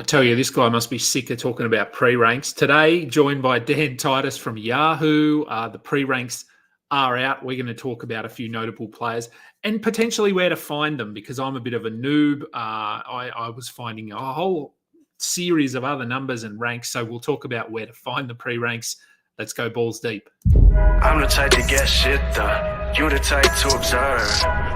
tell you, this guy must be sick of talking about pre-ranks. Today, joined by Dan Titus from Yahoo. The pre-ranks are out. We're going to talk about a few notable players and potentially where to find them, because I'm a bit of a noob. I was finding a whole series of other numbers and ranks, so we'll talk about where to find the pre-ranks. Let's go balls deep. I'm the type to get shit done. You the type to observe.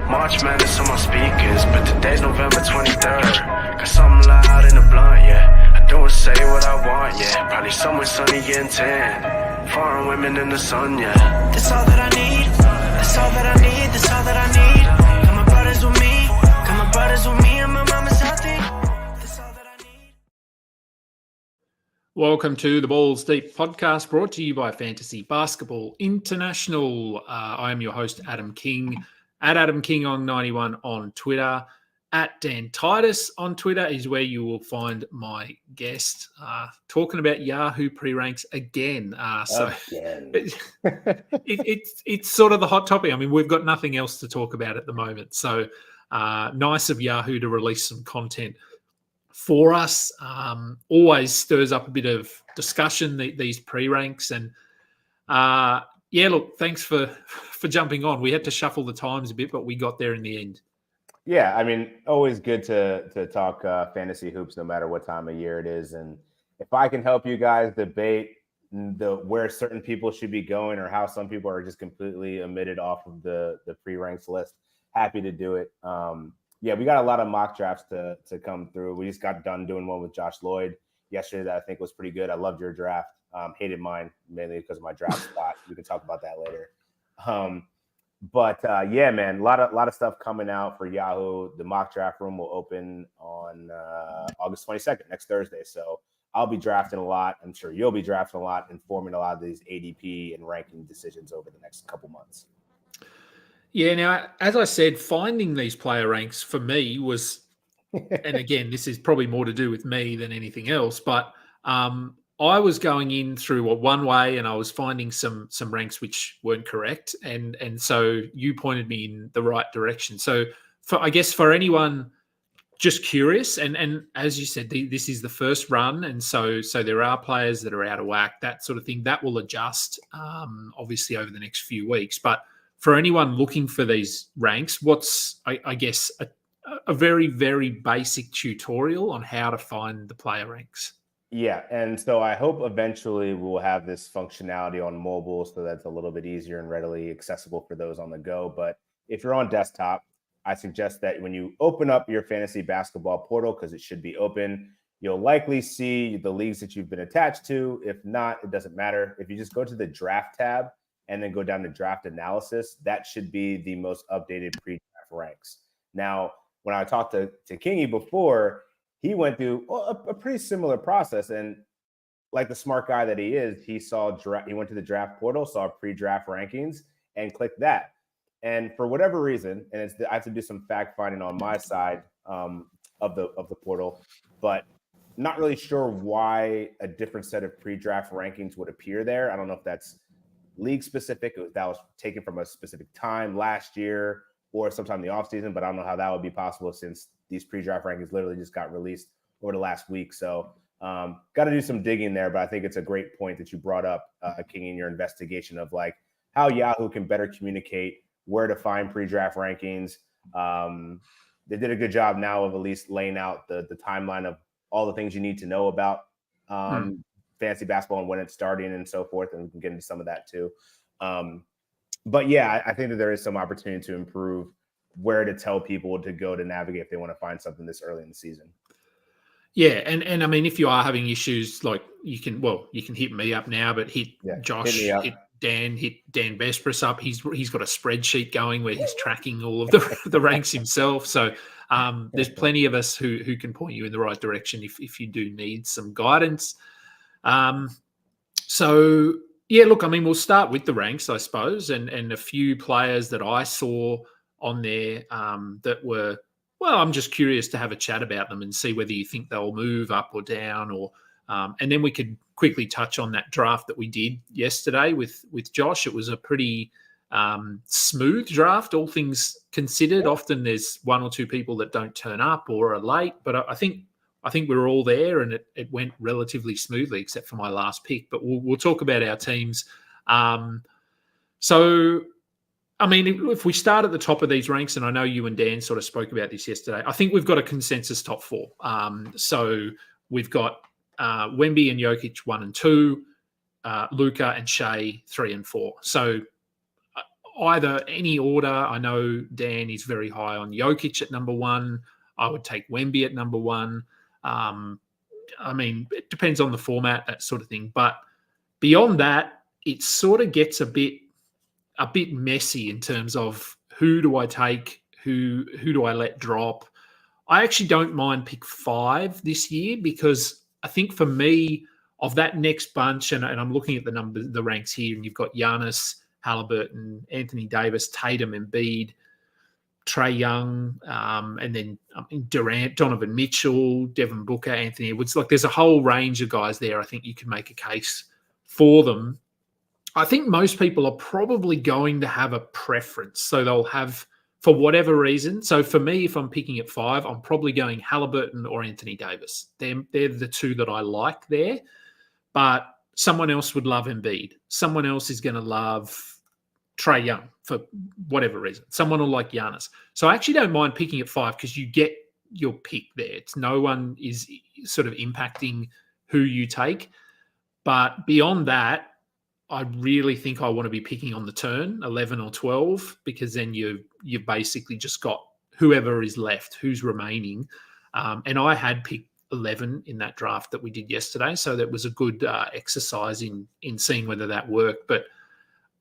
March Madness on my speakers, but today's November 23rd. Got something loud in the blunt, yeah. I don't say what I want, yeah. Probably somewhere sunny and tan. Foreign women in the sun, yeah. That's all that I need. That's all that I need. That's all that I need. Got my brothers with me. Got my brothers with me, and my mama's healthy. That's all that I need. Welcome to the Balls Deep podcast, brought to you by Fantasy Basketball International. I am your host, Adam King, at Adam King on 91 on Twitter. At Dan Titus on Twitter is where you will find my guest talking about Yahoo pre-ranks again. It's sort of the hot topic. I mean, we've got nothing else to talk about at the moment. So nice of Yahoo to release some content for us. Always stirs up a bit of discussion, these pre-ranks. And look, thanks for jumping on. We had to shuffle the times a bit, but we got there in the end. Yeah, I mean, always good to talk fantasy hoops, no matter what time of year it is. And if I can help you guys debate where certain people should be going, or how some people are just completely omitted off of the pre-ranks list, happy to do it. We got a lot of mock drafts to come through. We just got done doing one with Josh Lloyd yesterday that I think was pretty good. I loved your draft. Hated mine mainly because of my draft spot. We can talk about that later. Man, a lot of stuff coming out for Yahoo. The mock draft room will open on August 22nd, next Thursday. So I'll be drafting a lot. I'm sure you'll be drafting a lot, informing a lot of these ADP and ranking decisions over the next couple months. Yeah, now, as I said, finding these player ranks for me was, and again, this is probably more to do with me than anything else, but I was going in through one way and I was finding some ranks which weren't correct. And so you pointed me in the right direction. So I guess for anyone just curious, and as you said, this is the first run. And so there are players that are out of whack, that sort of thing, that will adjust obviously over the next few weeks. But for anyone looking for these ranks, what's, I guess, a very, very basic tutorial on how to find the player ranks? Yeah, and so I hope eventually we'll have this functionality on mobile so that's a little bit easier and readily accessible for those on the go. But if you're on desktop, I suggest that when you open up your fantasy basketball portal, because it should be open, you'll likely see the leagues that you've been attached to. If not, it doesn't matter. If you just go to the draft tab and then go down to draft analysis, that should be the most updated pre-draft ranks. Now, when I talked to Kingy before, he went through a pretty similar process, and like the smart guy that he is, he went to the draft portal, saw pre-draft rankings, and clicked that. And for whatever reason, and I have to do some fact finding on my side of the portal, but not really sure why a different set of pre-draft rankings would appear there. I don't know if that's league specific, that was taken from a specific time last year or sometime in the offseason, but I don't know how that would be possible since these pre-draft rankings literally just got released over the last week. So got to do some digging there, but I think it's a great point that you brought up, King, in your investigation of like how Yahoo can better communicate where to find pre-draft rankings. They did a good job now of at least laying out the timeline of all the things you need to know about fantasy basketball and when it's starting and so forth, and we can get into some of that too. But yeah, I think that there is some opportunity to improve where to tell people to go to navigate if they want to find something this early in the season. Yeah, and I mean, if you are having issues, like you can hit me up now, but hit Josh, hit Dan Vespris up. He's got a spreadsheet going where he's tracking all of the ranks himself. So there's plenty of us who can point you in the right direction if you do need some guidance. So yeah, look, I mean, we'll start with the ranks, I suppose, and a few players that I saw on there that were, well, I'm just curious to have a chat about them and see whether you think they'll move up or down, or and then we could quickly touch on that draft that we did yesterday with Josh. It was a pretty smooth draft, all things considered. Often there's one or two people that don't turn up or are late, but I think I think we were all there, and it went relatively smoothly, except for my last pick. But we'll talk about our teams. So, I mean, if we start at the top of these ranks, and I know you and Dan sort of spoke about this yesterday, I think we've got a consensus top four. So we've got Wemby and Jokic 1 and 2, Luka and Shea 3 and 4. So either any order. I know Dan is very high on Jokic at number 1. I would take Wemby at number 1. I mean, it depends on the format, that sort of thing. But beyond that, it sort of gets a bit messy in terms of who do I take, who do I let drop. I actually don't mind pick 5 this year, because I think for me, of that next bunch, and I'm looking at the ranks here, and you've got Giannis, Halliburton, Anthony Davis, Tatum, Embiid, Trae Young, and then Durant, Donovan Mitchell, Devin Booker, Anthony Edwards. Like, there's a whole range of guys there. I think you can make a case for them. I think most people are probably going to have a preference. So they'll have, for whatever reason. So for me, if I'm picking at 5, I'm probably going Halliburton or Anthony Davis. They're the two that I like there. But someone else would love Embiid. Someone else is going to love Trae Young for whatever reason. Someone will like Giannis. So I actually don't mind picking at 5, because you get your pick there. It's no one is sort of impacting who you take. But beyond that, I really think I want to be picking on the turn, 11 or 12, because then you've basically just got whoever is left, who's remaining. And I had picked 11 in that draft that we did yesterday, so that was a good exercise in seeing whether that worked. But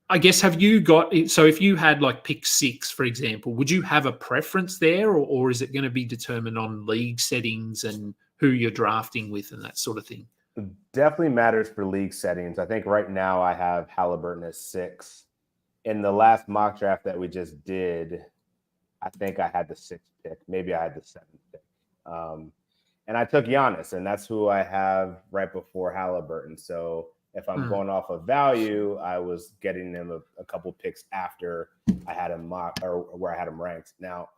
I guess, have you got, so if you had like pick 6, for example, would you have a preference there, or is it going to be determined on league settings and who you're drafting with and that sort of thing? Definitely matters for league settings. I think right now I have Halliburton as 6. In the last mock draft that we just did, I think I had the 6th pick. Maybe I had the 7th pick. And I took Giannis, and that's who I have right before Halliburton. So if I'm going off of value, I was getting him a couple picks after I had him mocked, or where I had him ranked. Now,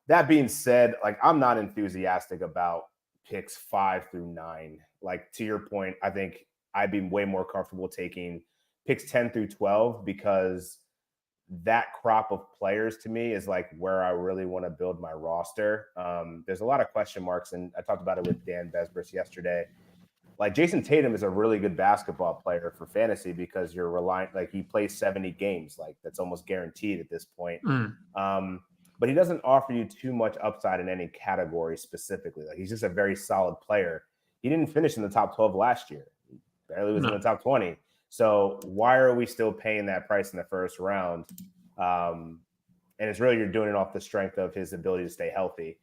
that being said, like, I'm not enthusiastic about picks 5 through 9. Like, to your point, I think I'd be way more comfortable taking picks 10 through 12, because that crop of players to me is like where I really want to build my roster. There's a lot of question marks, and I talked about it with Dan Besbris yesterday. Like, Jason Tatum is a really good basketball player for fantasy, because you're relying, like, he plays 70 games. Like, that's almost guaranteed at this point. But he doesn't offer you too much upside in any category specifically. Like, he's just a very solid player. He didn't finish in the top 12 last year. He barely was in the top 20. So why are we still paying that price in the first round? And it's really, you're doing it off the strength of his ability to stay healthy.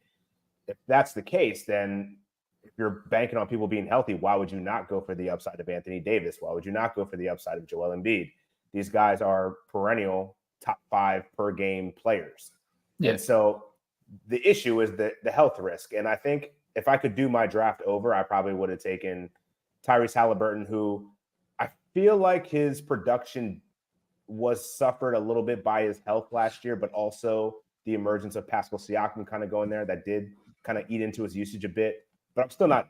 If that's the case, then if you're banking on people being healthy, why would you not go for the upside of Anthony Davis? Why would you not go for the upside of Joel Embiid? These guys are perennial top 5 per game players. Yeah. And so the issue is the health risk. And I think if I could do my draft over, I probably would have taken Tyrese Halliburton, who I feel like his production was suffered a little bit by his health last year, but also the emergence of Pascal Siakam kind of going there, that did kind of eat into his usage a bit. But I'm still not,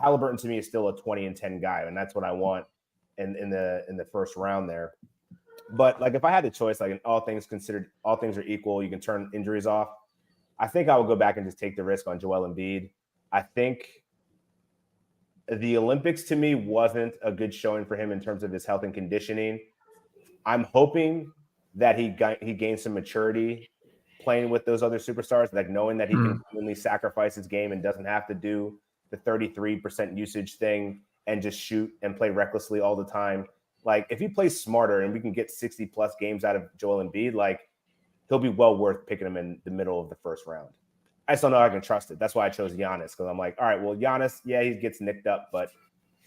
Halliburton to me is still a 20 and 10 guy, and that's what I want in the first round there. But like, if I had the choice, like, in all things considered, all things are equal, you can turn injuries off, I think I would go back and just take the risk on Joel Embiid. I think the Olympics to me wasn't a good showing for him in terms of his health and conditioning. I'm hoping that he gained some maturity playing with those other superstars, like knowing that he can only sacrifice his game and doesn't have to do the 33% usage thing and just shoot and play recklessly all the time. Like, if he plays smarter and we can get 60 plus games out of Joel Embiid, like, he'll be well worth picking him in the middle of the first round. I just don't know if I can trust it. That's why I chose Giannis, because I'm like, all right, well, Giannis, yeah, he gets nicked up, but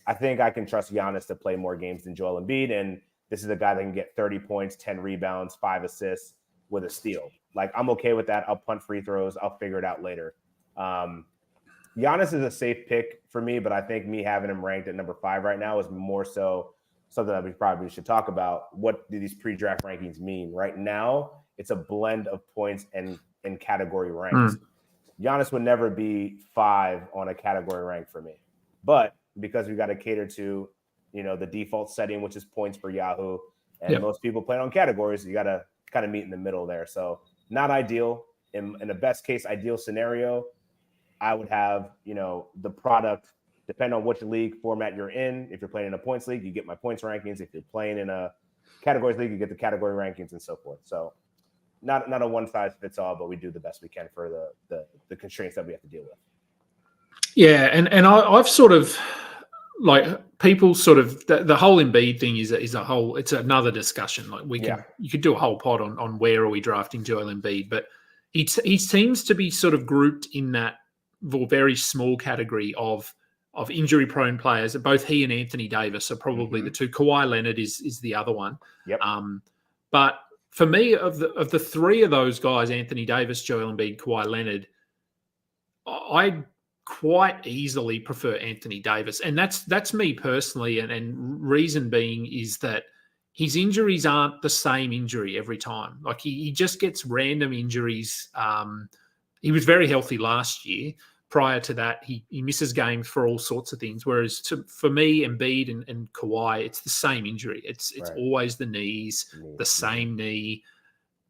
I think I can trust Giannis to play more games than Joel Embiid. And this is a guy that can get 30 points, 10 rebounds, 5 assists with a steal. Like, I'm okay with that. I'll punt free throws. I'll figure it out later. Giannis is a safe pick for me, but I think me having him ranked at number 5 right now is more so something that we probably should talk about. What do these pre-draft rankings mean? Right now, it's a blend of points and category ranks. Giannis would never be 5 on a category rank for me. But because we got to cater to, the default setting, which is points for Yahoo, and most people play on categories, you got to kind of meet in the middle there. So not ideal. In the best case, ideal scenario, I would have, the product, depending on which league format you're in. If you're playing in a points league, you get my points rankings. If you're playing in a categories league, you get the category rankings and so forth. So not a one size fits all, but we do the best we can for the constraints that we have to deal with. Yeah, and I've sort of people sort of the whole Embiid thing is a whole. It's another discussion. Like you could do a whole pod on where are we drafting Joel Embiid, but he seems to be sort of grouped in that very small category of injury-prone players. Both he and Anthony Davis are probably the two. Kawhi Leonard is the other one. Yep. But for me, of the three of those guys, Anthony Davis, Joel Embiid, Kawhi Leonard, I quite easily prefer Anthony Davis, and that's me personally. And reason being is that his injuries aren't the same injury every time. Like he just gets random injuries. He was very healthy last year. Prior to that, he misses games for all sorts of things. Whereas for me, Embiid and Kawhi, it's the same injury. It's right. Always the knees, the same knee.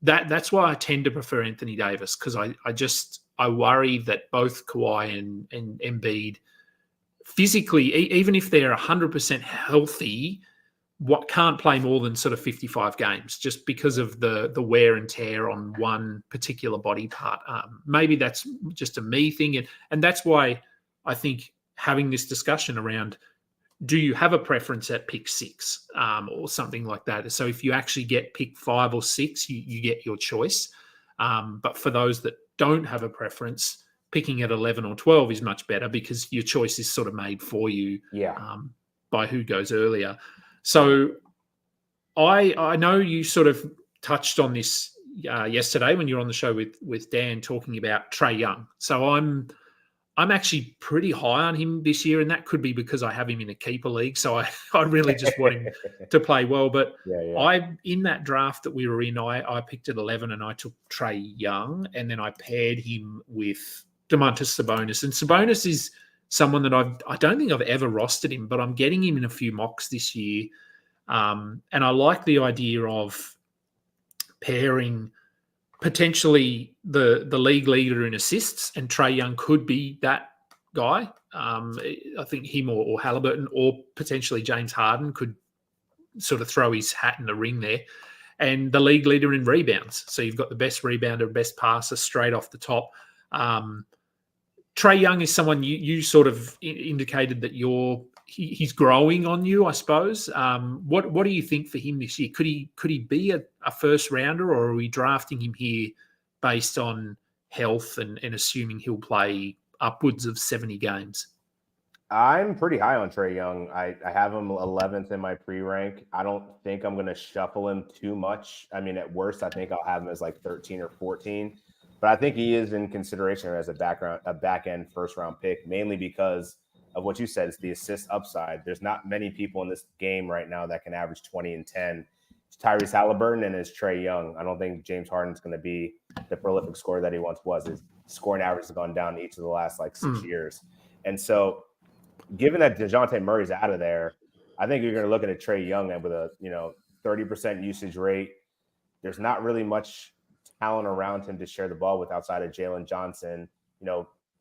That's why I tend to prefer Anthony Davis, because I worry that both Kawhi and Embiid physically, even if they're 100% healthy, can't play more than sort of 55 games just because of the wear and tear on one particular body part. Maybe that's just a me thing. And that's why I think having this discussion around, do you have a preference at pick 6 or something like that? So if you actually get pick 5 or 6, you get your choice. But for those that don't have a preference, picking at 11 or 12 is much better because your choice is sort of made for you by who goes earlier. So I know you sort of touched on this yesterday when you were on the show with Dan talking about Trae Young. So I'm actually pretty high on him this year, and that could be because I have him in a keeper league. So I really just want him to play well. But in that draft that we were in, I picked at 11 and I took Trae Young, and then I paired him with Domantas Sabonis. And Sabonis is someone that I don't think I've ever rostered him, but I'm getting him in a few mocks this year. And I like the idea of pairing potentially the league leader in assists, and Trae Young could be that guy. I think him or Halliburton or potentially James Harden could sort of throw his hat in the ring there. And the league leader in rebounds. So you've got the best rebounder, best passer straight off the top. Trae Young is someone you sort of indicated that he's growing on you, I suppose. What do you think for him this year? Could he be a first rounder, or are we drafting him here based on health and assuming he'll play upwards of 70 games? I'm pretty high on Trae Young. I have him 11th in my pre-rank. I don't think I'm going to shuffle him too much. I mean, at worst, I think I'll have him as like 13 or 14. But I think he is in consideration as a back-end first-round pick, mainly because of what you said. It's the assist upside. There's not many people in this game right now that can average 20 and 10. It's Tyrese Halliburton and it's Trae Young. I don't think James Harden's going to be the prolific scorer that he once was. His scoring average has gone down each of the last 6 years. And so given that DeJounte Murray's out of there, I think you're going to look at a Trae Young with a 30% usage rate. There's not really much talent around him to share the ball with outside of Jalen Johnson.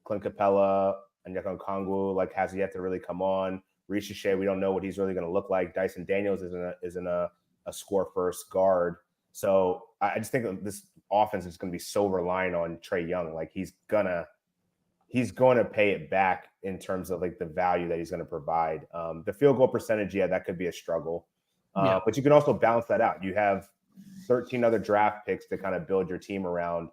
Clint Capella and Onyeka Okongwu has yet to really come on. Ricochet, we don't know what he's really going to look like. Dyson Daniels isn't a score first guard. So I just think that this offense is going to be so reliant on Trae Young. He's going to pay it back in terms of the value that he's going to provide. The field goal percentage, that could be a struggle. But you can also balance that out. You have 13 other draft picks to kind of build your team around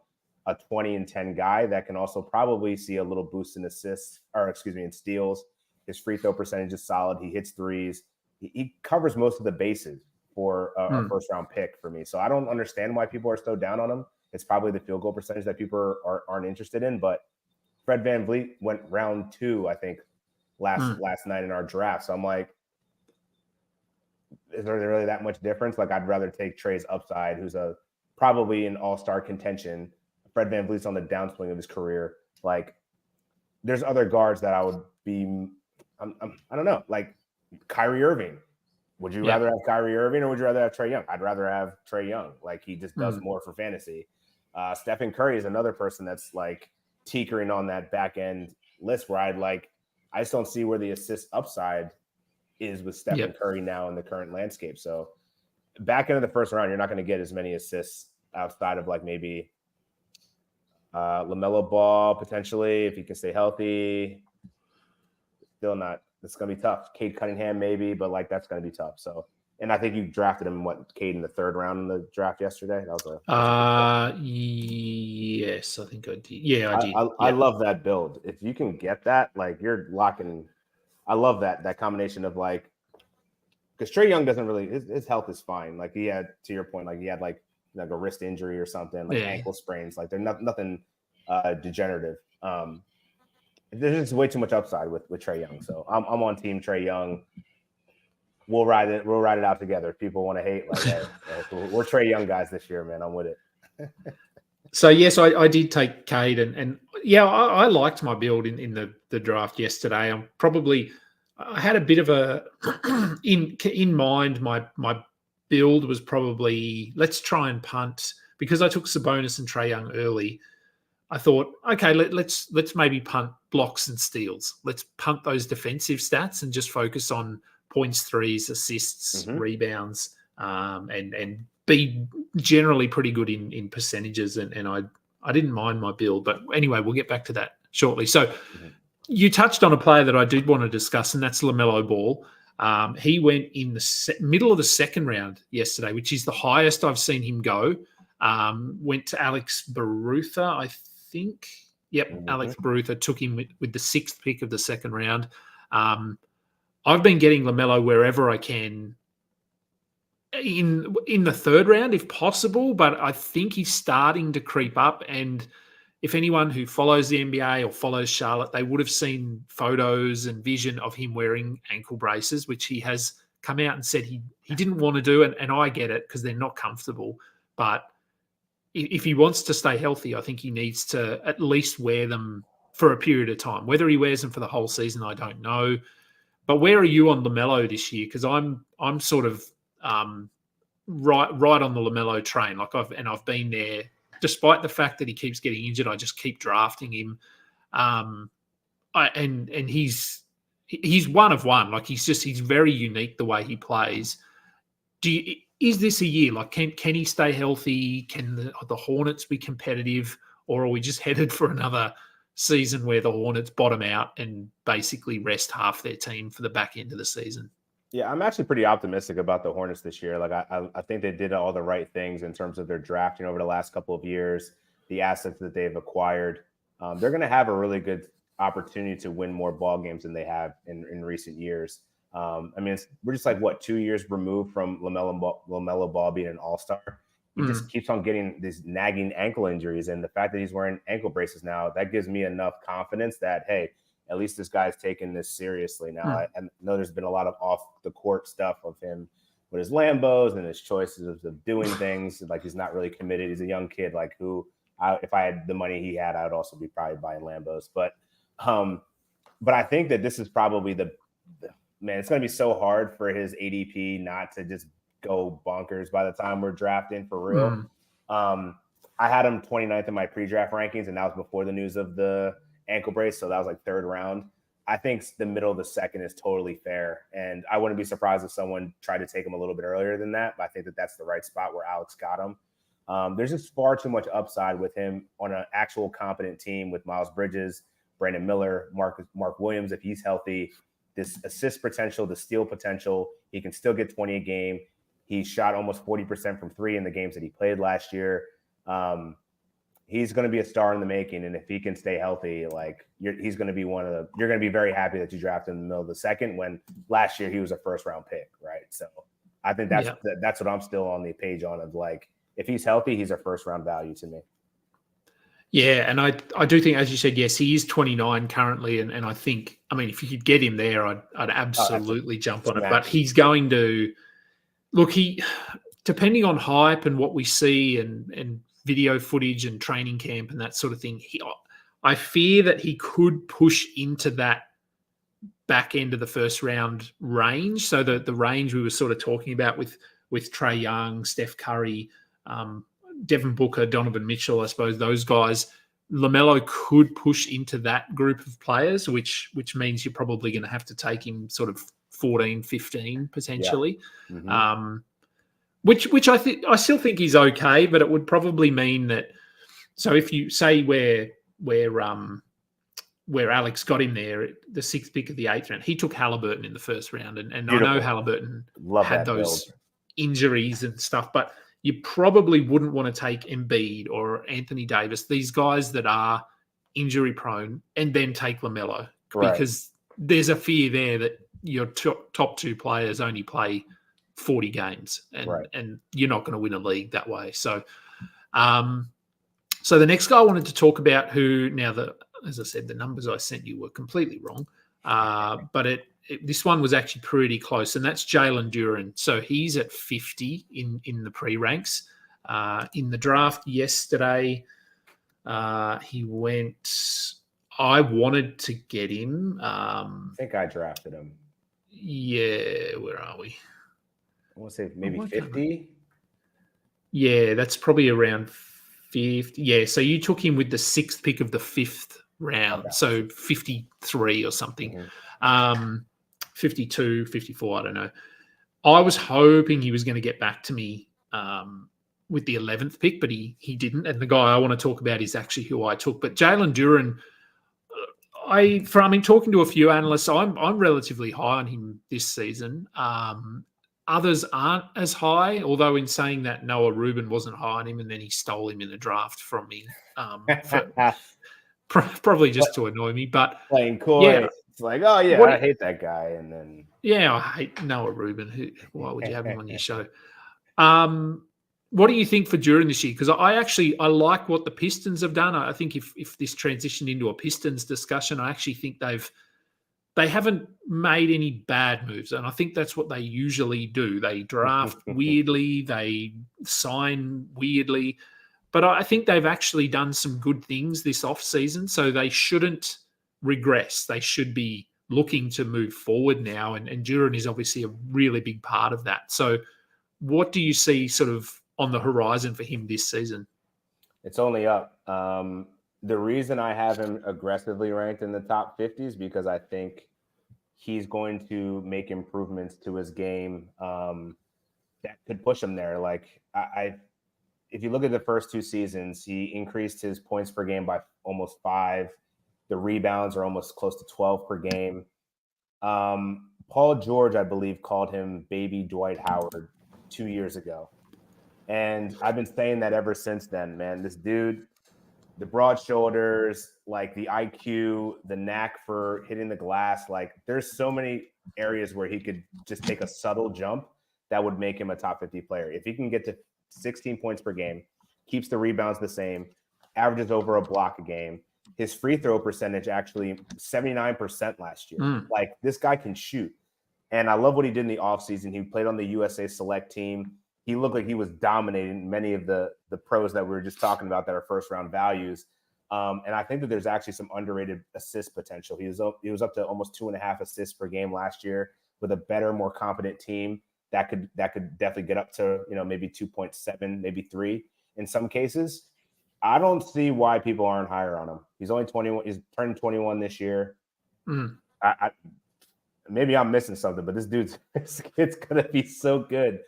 a 20 and 10 guy that can also probably see a little boost in assists, in steals. His free throw percentage is solid. He hits threes. He covers most of the bases for a first round pick for me. So I don't understand why people are so down on him. It's probably the field goal percentage that people aren't interested in. But Fred VanVleet went round 2, I think, last night in our draft. So I'm like, is there really that much difference? I'd rather take Trae's upside, who's probably an all-star contention. Fred VanVleet's on the downswing of his career. Like, there's other guards that I would be. I don't know, like Kyrie Irving. Would you rather have Kyrie Irving or would you rather have Trae Young? I'd rather have Trae Young. Like, he just does more for fantasy. Stephen Curry is another person that's like tinkering on that back end list where I just don't see where the assist upside is with Stephen Curry now in the current landscape. So back into the first round, you're not going to get as many assists outside of like maybe LaMelo Ball potentially if he can stay healthy. Still not. It's going to be tough. Cade Cunningham maybe, but like that's going to be tough. So, and I think you drafted him Cade in the third round in the draft yesterday. That was yes, I think I did. Yeah, I did. I love that build. If you can get that, like you're locking. I love that combination of like, because Trae Young doesn't really his health is fine. Like he had, to your point, like he had like a wrist injury or something, like ankle sprains. Like they're nothing degenerative. There's just way too much upside with Trae Young. So I'm on team Trae Young. We'll ride it out together. If people want to hate, like hey, we're Trae Young guys this year, man. I'm with it. So yes, I did take Cade and I liked my build in the draft yesterday. I had a bit of a in mind. My build was probably let's try and punt because I took Sabonis and Trae Young early. I thought, okay, let's maybe punt blocks and steals. Let's punt those defensive stats and just focus on points, threes, assists, rebounds, and be generally pretty good in percentages. And I didn't mind my build. But anyway, we'll get back to that shortly. So you touched on a player that I did want to discuss, and that's LaMelo Ball. He went in the middle of the second round yesterday, which is the highest I've seen him go. Went to Alex Barutha, I think. Yep, Alex Barutha took him with the 6th pick of the second round. I've been getting LaMelo wherever I can in the third round, if possible, but I think he's starting to creep up. And if anyone who follows the NBA or follows Charlotte, they would have seen photos and vision of him wearing ankle braces, which he has come out and said he didn't want to do. And I get it because they're not comfortable. But if he wants to stay healthy, I think he needs to at least wear them for a period of time. Whether he wears them for the whole season, I don't know. But where are you on LaMelo this year? Because I'm sort of right on the LaMelo train. Like I've been there, despite the fact that he keeps getting injured. I just keep drafting him, and he's one of one. Like he's very unique the way he plays. Is this a year? Like, can he stay healthy? Can the Hornets be competitive? Or are we just headed for another season where the Hornets bottom out and basically rest half their team for the back end of the season? Yeah, I'm actually pretty optimistic about the Hornets this year. Like, I think they did all the right things in terms of their drafting over the last couple of years, the assets that they've acquired. They're going to have a really good opportunity to win more ball games than they have in recent years. I mean, we're just like 2 years removed from LaMelo Ball being an all-star. He just keeps on getting these nagging ankle injuries, and the fact that he's wearing ankle braces now, that gives me enough confidence that hey, at least this guy's taking this seriously now. I know there's been a lot of off-the-court stuff of him with his Lambos and his choices of doing things. Like he's not really committed. He's a young kid. Like if I had the money he had, I would also be probably buying Lambos. But I think that this is probably man, it's going to be so hard for his ADP not to just go bonkers by the time we're drafting for real. I had him 29th in my pre-draft rankings, and that was before the news of the ankle brace. So that was like third round. I think the middle of the second is totally fair. And I wouldn't be surprised if someone tried to take him a little bit earlier than that. But I think that that's the right spot where Alex got him. There's just far too much upside with him on an actual competent team with Miles Bridges, Brandon Miller, Mark Williams, if he's healthy. This assist potential, the steal potential, he can still get 20 a game. He shot almost 40% from three in the games that he played last year. He's going to be a star in the making, and if he can stay healthy, like he's going to be you're going to be very happy that you drafted him in the middle of the second when last year he was a first-round pick, right? So I think that's what I'm still on the page on of like, if he's healthy, he's a first-round value to me. Yeah, and I do think, as you said, yes, he is 29 currently, and I think, I mean, if you could get him there, I'd absolutely jump on it. But he's going to look. Depending on hype and what we see, and video footage and training camp and that sort of thing, I fear that he could push into that back end of the first round range. So the range we were sort of talking about with Trae Young, Steph Curry, Devin Booker, Donovan Mitchell, I suppose those guys, LaMelo could push into that group of players, which means you're probably going to have to take him sort of 14, 15 potentially. Yeah. Mm-hmm. Which I still think he's okay, but it would probably mean that. So if you say where Alex got him there, the 6th pick of the 8th round, he took Halliburton in the first round, and I know Halliburton had those injuries and stuff, but you probably wouldn't want to take Embiid or Anthony Davis, these guys that are injury prone, and then take LaMelo, because there's a fear there that your top 2 players only play 40 games, and you're not going to win a league that way. So, so the next guy I wanted to talk about, who now as I said, the numbers I sent you were completely wrong, but this one was actually pretty close, and that's Jalen Duren. So he's at 50 in the pre-ranks. In the draft yesterday, he went. I wanted to get him. I think I drafted him. Yeah, where are we? I want to say maybe 50. Yeah, that's probably around 50. Yeah, so you took him with the 6th pick of the 5th round, so 53 or something. Mm-hmm. 52, 54, I don't know. I was hoping he was going to get back to me with the 11th pick, but he didn't. And the guy I want to talk about is actually who I took. But Jalen Duren, talking to a few analysts, I'm relatively high on him this season. Others aren't as high, although in saying that, Noah Rubin wasn't high on him, and then he stole him in the draft from me. Probably just to annoy me, but playing coy. Yeah. It's like, oh yeah, I hate that guy, and then I hate Noah Rubin. Why would you have him on your show? What do you think for Duren this year? Because I like what the Pistons have done. I think if this transitioned into a Pistons discussion, I actually think they haven't made any bad moves, and I think that's what they usually do. They draft weirdly, they sign weirdly. But I think they've actually done some good things this offseason, so they shouldn't regress. They should be looking to move forward now, and Duren is obviously a really big part of that. So what do you see sort of on the horizon for him this season? It's only up. The reason I have him aggressively ranked in the top 50 is because I think he's going to make improvements to his game that could push him there. Like if you look at the first 2 seasons, he increased his points per game by almost 5. The rebounds are almost close to 12 per game. Paul George, I believe, called him baby Dwight Howard 2 years ago. And I've been saying that ever since then, man. This dude, the broad shoulders, like the IQ, the knack for hitting the glass, like there's so many areas where he could just take a subtle jump that would make him a top 50 player. If he can get to 16 points per game, keeps the rebounds the same, averages over a block a game, his free throw percentage actually 79% last year. Like this guy can shoot. And I love what he did in the offseason. He played on the USA Select team. He looked like he was dominating many of the pros that we were just talking about that are first round values. And I think that there's actually some underrated assist potential. He was up to almost 2.5 assists per game last year with a better, more competent team that could definitely get up to, maybe 2.7, maybe 3 in some cases. I don't see why people aren't higher on him. He's only 21. He's turning 21 this year. Maybe I'm missing something, but this dude's it's going to be so good.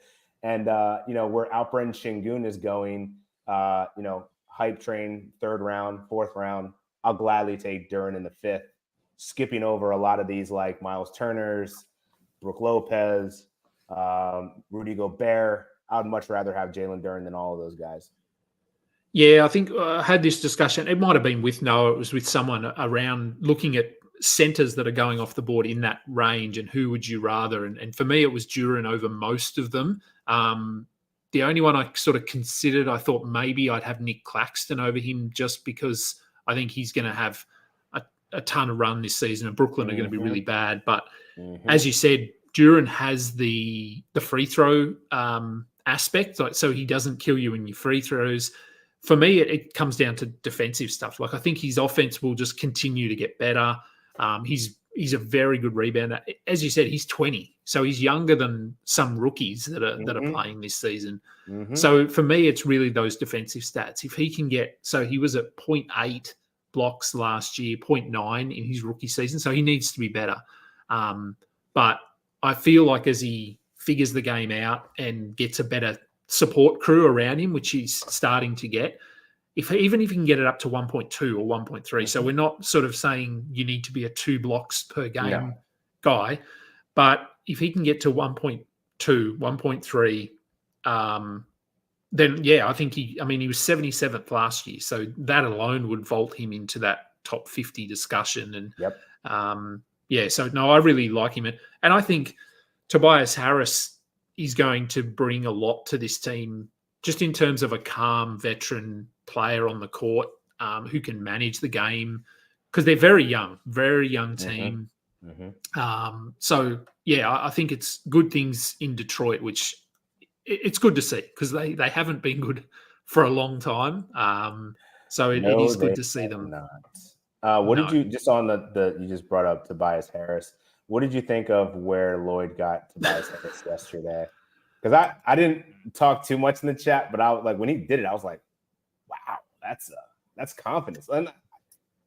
And, where Alperen Şengün is going, hype train, 3rd round, 4th round, I'll gladly take Duren in the 5th, skipping over a lot of these like Miles Turner's, Brook Lopez, Rudy Gobert. I would much rather have Jalen Duren than all of those guys. Yeah, I think I had this discussion. It might have been with Noah. It was with someone around looking at centers that are going off the board in that range and who would you rather. And for me, it was Duren over most of them. The only one I sort of considered, I thought maybe I'd have Nick Claxton over him just because I think he's going to have a ton of run this season, and Brooklyn are going to be really bad. But as you said, Duren has the free throw aspect, so he doesn't kill you in your free throws. for me, it comes down to defensive stuff. Like I think his offense will just continue to get better. He's a very good rebounder. As you said, he's 20, so he's younger than some rookies that are playing this season. Mm-hmm. So for me, it's really those defensive stats. If he can get, so he was at 0.8 blocks last year, 0.9 in his rookie season, so he needs to be better. But I feel like as he figures the game out and gets a better support crew around him, which he's starting to get, even if he can get it up to 1.2 or 1.3, so we're not sort of saying you need to be a 2 blocks per game guy, but if he can get to 1.2, 1.3, then I think he was 77th last year, so that alone would vault him into that top 50 discussion. And so no, I really like him, and I think Tobias Harris is going to bring a lot to this team, just in terms of a calm veteran player on the court who can manage the game, because they're very young team. I think it's good things in Detroit, which it's good to see, because they haven't been good for a long time. It is good to see them. What did you, just on you just brought up Tobias Harris, what did you think of where Lloyd got Tobias Harris yesterday? Because I didn't talk too much in the chat, but I was like, when he did it, I was like, wow, that's confidence. And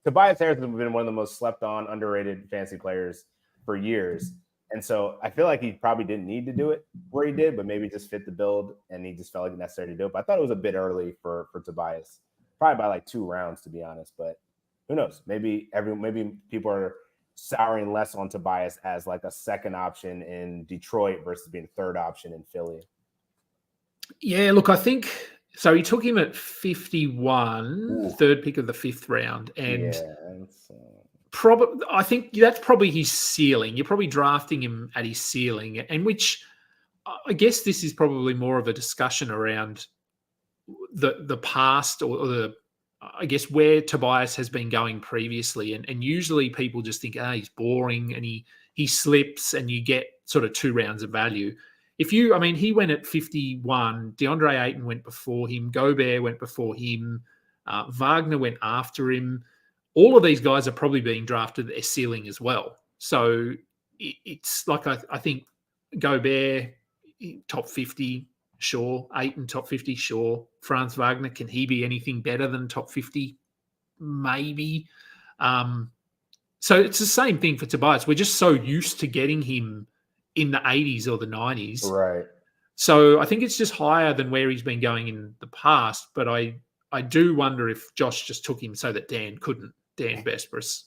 Tobias Harris has been one of the most slept on, underrated fantasy players for years. And so I feel like he probably didn't need to do it where he did, but maybe just fit the build and he just felt like necessary to do it. But I thought it was a bit early for Tobias, probably by like 2 rounds, to be honest. But who knows? Maybe people are souring less on Tobias as like a second option in Detroit versus being third option in Philly. Yeah, look, I think so. He took him at 51, third pick of the 5th round, and I think that's probably his ceiling. You're probably drafting him at his ceiling, and which I guess this is probably more of a discussion around the past or the, I guess, where Tobias has been going previously. And usually people just think, he's boring and he slips, and you get sort of 2 rounds of value. He went at 51, DeAndre Ayton went before him, Gobert went before him, Wagner went after him. All of these guys are probably being drafted at their ceiling as well. So it's like, I think Gobert, top 50, sure. Ayton, top 50, sure. Franz Wagner, can he be anything better than top 50? Maybe. So it's the same thing for Tobias. We're just so used to getting him in the 80s or the 90s. Right. So I think it's just higher than where he's been going in the past. But I do wonder if Josh just took him so that Dan couldn't. Dan Vesperis,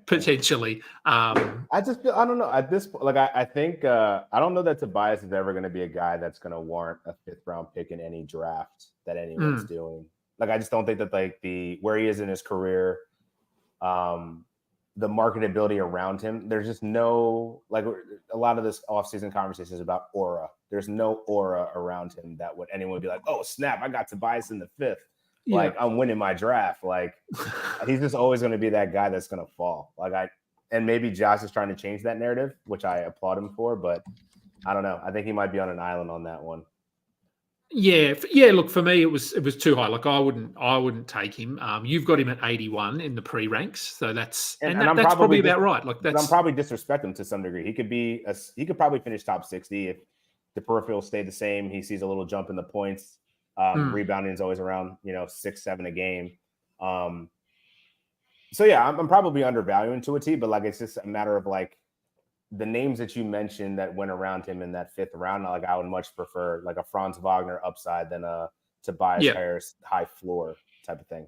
potentially. I don't know at this point. Like I think I don't know that Tobias is ever going to be a guy that's going to warrant a 5th round pick in any draft that anyone's doing. Like I just don't think that like where he is in his career, the marketability around him. There's just no, like, a lot of this offseason conversation is about aura. There's no aura around him that would anyone would be like, oh snap, I got Tobias in the 5th. Like, I'm winning my draft. Like, he's just always going to be that guy that's going to fall. And maybe Josh is trying to change that narrative, which I applaud him for, but I don't know. I think he might be on an island on that one. Yeah. Look, for me, it was too high. Like, I wouldn't take him. You've got him at 81 in the pre-ranks, so that's probably about right. Like, I'm probably disrespect him to some degree. He could probably finish top 60 if the peripherals stay the same. He sees a little jump in the points. Rebounding is always around 6-7 a game. So yeah, I'm probably undervaluing to a T, but like it's just a matter of like the names that you mentioned that went around him in that 5th round. Like I would much prefer like a Franz Wagner upside than a Tobias Harris high floor type of thing.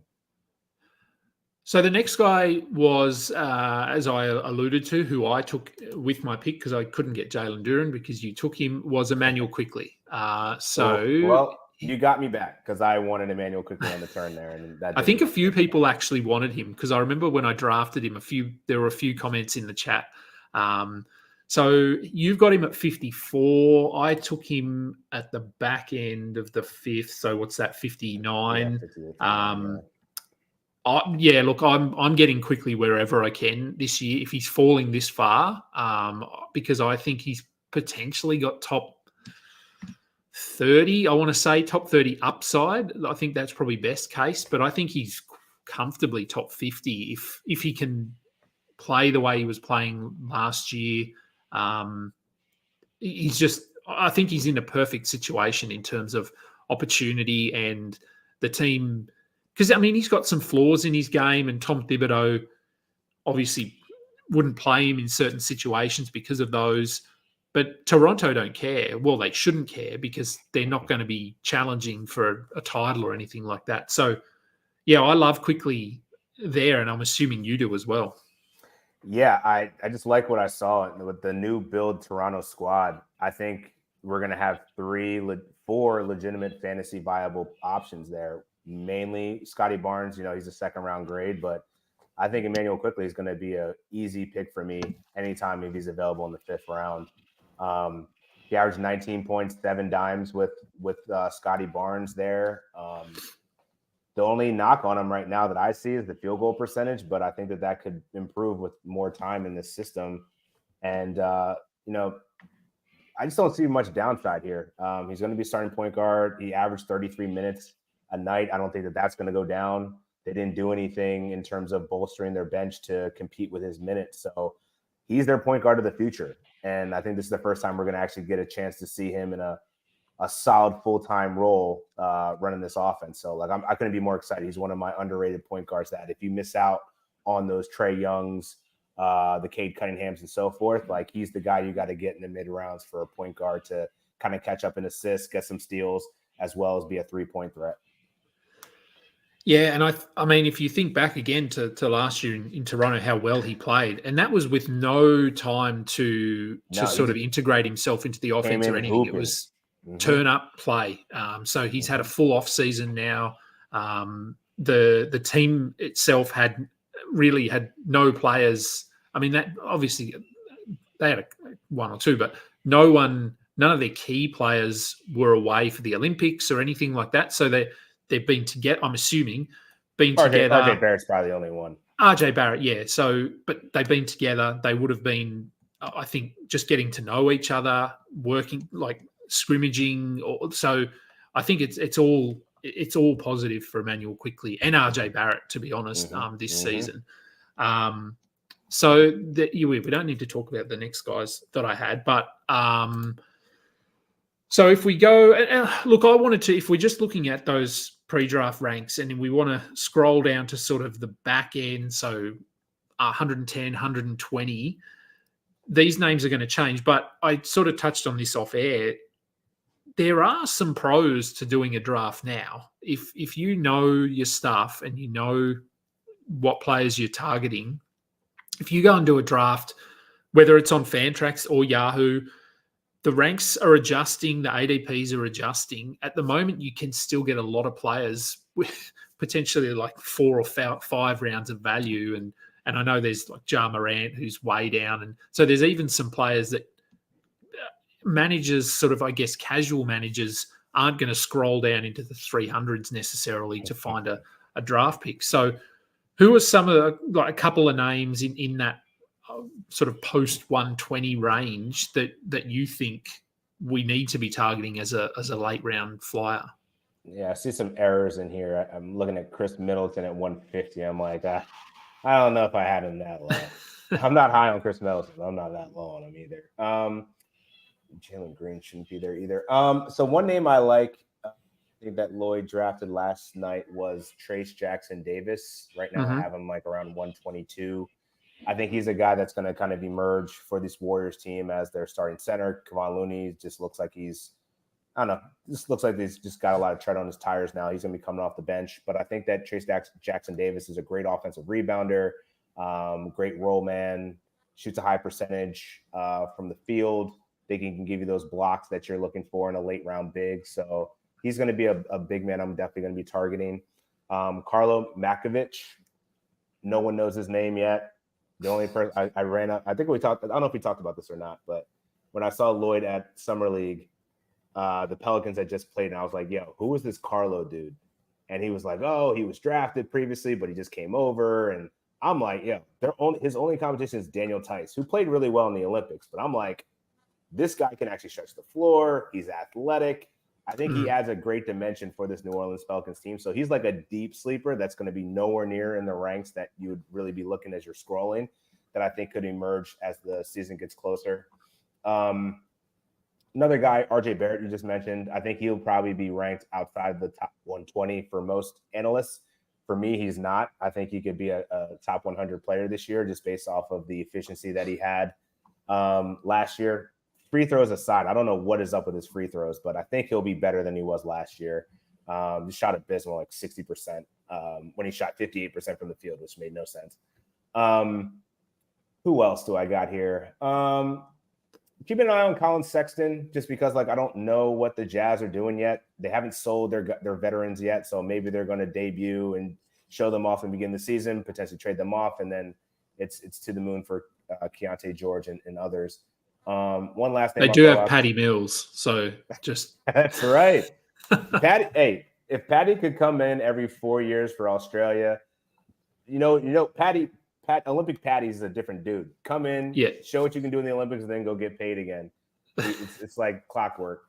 So the next guy was, as I alluded to, who I took with my pick because I couldn't get Jalen Duren because you took him, was Emmanuel Quickly. Well, you got me back because I wanted Emmanuel Quickly on the turn there. And I think a few people actually wanted him because I remember when I drafted him, there were a few comments in the chat. So you've got him at 54. I took him at the back end of the 5th. So what's that, 59? Look, I'm getting Quickly wherever I can this year if he's falling this far, because I think he's potentially got top 30, I want to say, top 30 upside. I think that's probably best case, but I think he's comfortably top 50 if he can play the way he was playing last year. I think he's in a perfect situation in terms of opportunity and the team. Because, I mean, he's got some flaws in his game, and Tom Thibodeau obviously wouldn't play him in certain situations because of those. But Toronto don't care. Well, they shouldn't care because they're not going to be challenging for a title or anything like that. So, yeah, I love Quickly there, and I'm assuming you do as well. Yeah, I just like what I saw with the new build Toronto squad. I think we're going to have 4 legitimate fantasy viable options there. Mainly Scotty Barnes, he's a second-round grade, but I think Emmanuel Quickly is going to be an easy pick for me anytime if he's available in the 5th round. He averaged 19 points, 7 dimes with Scotty Barnes there. The only knock on him right now that I see is the field goal percentage, but I think that could improve with more time in this system. And, I just don't see much downside here. He's going to be starting point guard. He averaged 33 minutes a night. I don't think that's going to go down. They didn't do anything in terms of bolstering their bench to compete with his minutes. So he's their point guard of the future. And I think this is the first time we're going to actually get a chance to see him in a solid full-time role running this offense. So I couldn't be more excited. He's one of my underrated point guards that if you miss out on those Trae Youngs, the Cade Cunninghams and so forth, he's the guy you got to get in the mid rounds for a point guard to kind of catch up in assists, get some steals, as well as be a 3-point threat. Yeah, and I mean, if you think back again to last year in Toronto, how well he played, and that was with no time to sort of integrate himself into the offense or anything. It was turn up, play. So he's had a full off season now. The team itself had no players. I mean, that obviously they had one or two, but none of their key players were away for the Olympics or anything like that. So they've been together. I'm assuming together. RJ Barrett's probably the only one. RJ Barrett, yeah. So, but they've been together. They would have been, I think, just getting to know each other, working scrimmaging. So, I think it's all positive for Emmanuel Quickly and RJ Barrett, to be honest, this season. So we don't need to talk about the next guys that I had, but so if we go, look, I wanted to, if we're just looking at those pre-draft ranks and we want to scroll down to sort of the back end, so 110, 120, these names are going to change, but I sort of touched on this off air. There are some pros to doing a draft now. If you know your stuff and you know what players you're targeting, if you go and do a draft, whether it's on Fantrax or Yahoo, the ranks are adjusting, the ADPs are adjusting. At the moment, you can still get a lot of players with potentially 4 or 5 rounds of value. And I know there's Ja Morant, who's way down. And so there's even some players that managers, sort of, I guess, casual managers aren't going to scroll down into the 300s necessarily to find a draft pick. So who are some of a couple of names in that sort of post 120 range that you think we need to be targeting as a late round flyer? Yeah, I see some errors in here. I'm looking at Chris Middleton at 150. I'm like, I don't know if I had him that low. I'm not high on Chris Middleton. I'm not that low on him either. Jalen Green shouldn't be there either. So one name I like, I think that Lloyd drafted last night was Trace Jackson Davis. Right now I have him around 122. I think he's a guy that's going to kind of emerge for this Warriors team as their starting center. Kevon Looney just looks like he's just got a lot of tread on his tires now. He's going to be coming off the bench. But I think that Trace Jackson Davis is a great offensive rebounder, great roll man, shoots a high percentage from the field. Think he can give you those blocks that you're looking for in a late round big. So he's going to be a big man I'm definitely going to be targeting. Carlo Makovic, no one knows his name yet. The only person I ran up, I think I don't know if we talked about this or not, but when I saw Lloyd at Summer League, the Pelicans had just played, and I was like, yo, who is this Carlo dude? And he was like, oh, he was drafted previously, but he just came over. And I'm like, yeah, his only competition is Daniel Tice, who played really well in the Olympics. But I'm like, this guy can actually stretch the floor. He's athletic. I think he adds a great dimension for this New Orleans Pelicans team. So he's like a deep sleeper that's going to be nowhere near in the ranks that you would really be looking as you're scrolling, that I think could emerge as the season gets closer. Another guy, RJ Barrett, you just mentioned, I think he'll probably be ranked outside the top 120 for most analysts. For me, he's not. I think he could be a top 100 player this year just based off of the efficiency that he had last year. Free throws aside, I don't know what is up with his free throws, but I think he'll be better than he was last year. He shot abysmal, like 60%, when he shot 58% from the field, which made no sense. Who else do I got here? Keep an eye on Colin Sexton, just because I don't know what the Jazz are doing yet. They haven't sold their veterans yet, so maybe they're going to debut and show them off and begin the season, potentially trade them off, and then it's to the moon for Keontae George and others. One last thing. They do have Patty Mills, so just that's right. Patty, hey, if Patty could come in every 4 years for Australia, Olympic Patty's a different dude. Come in, show what you can do in the Olympics, and then go get paid again. It's like clockwork.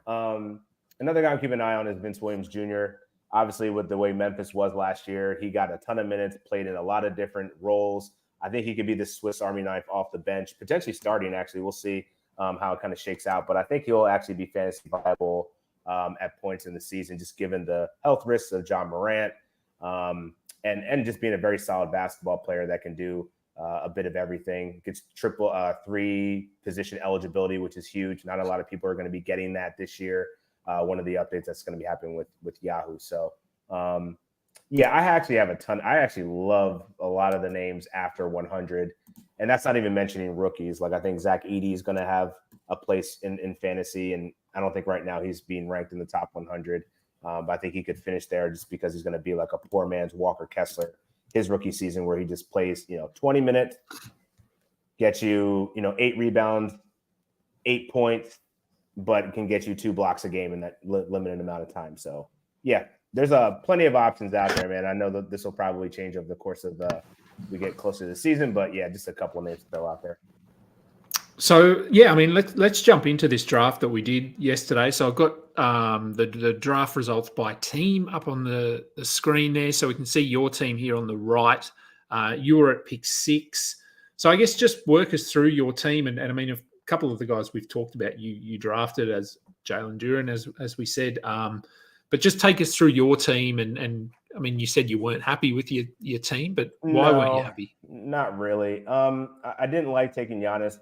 Another guy I'm keeping an eye on is Vince Williams Jr. Obviously, with the way Memphis was last year, he got a ton of minutes, played in a lot of different roles. I think he could be the Swiss Army knife off the bench, potentially starting, actually. We'll see how it kind of shakes out. But I think he'll actually be fantasy viable at points in the season, just given the health risks of John Morant. And just being a very solid basketball player that can do a bit of everything. Gets triple 3 position eligibility, which is huge. Not a lot of people are going to be getting that this year. One of the updates that's going to be happening with Yahoo. So, I actually have a ton. I actually love a lot of the names after 100. And that's not even mentioning rookies. I think Zach Edey is going to have a place in fantasy. And I don't think right now he's being ranked in the top 100. But I think he could finish there just because he's going to be like a poor man's Walker Kessler, his rookie season, where he just plays, 20 minutes, gets you, 8 rebounds, 8 points, but can get you 2 blocks a game in that limited amount of time. So, there's plenty of options out there, man. I know that this will probably change over the course of we get closer to the season, but just a couple of names to throw out there. So, let's jump into this draft that we did yesterday. So I've got the draft results by team up on the screen there, so we can see your team here on the right. You were at pick 6. So I guess just work us through your team. And a couple of the guys we've talked about, you drafted as Jalen Duren, as we said. But just take us through your team. And you said you weren't happy with your team, but why weren't you happy? Not really. I didn't like taking Giannis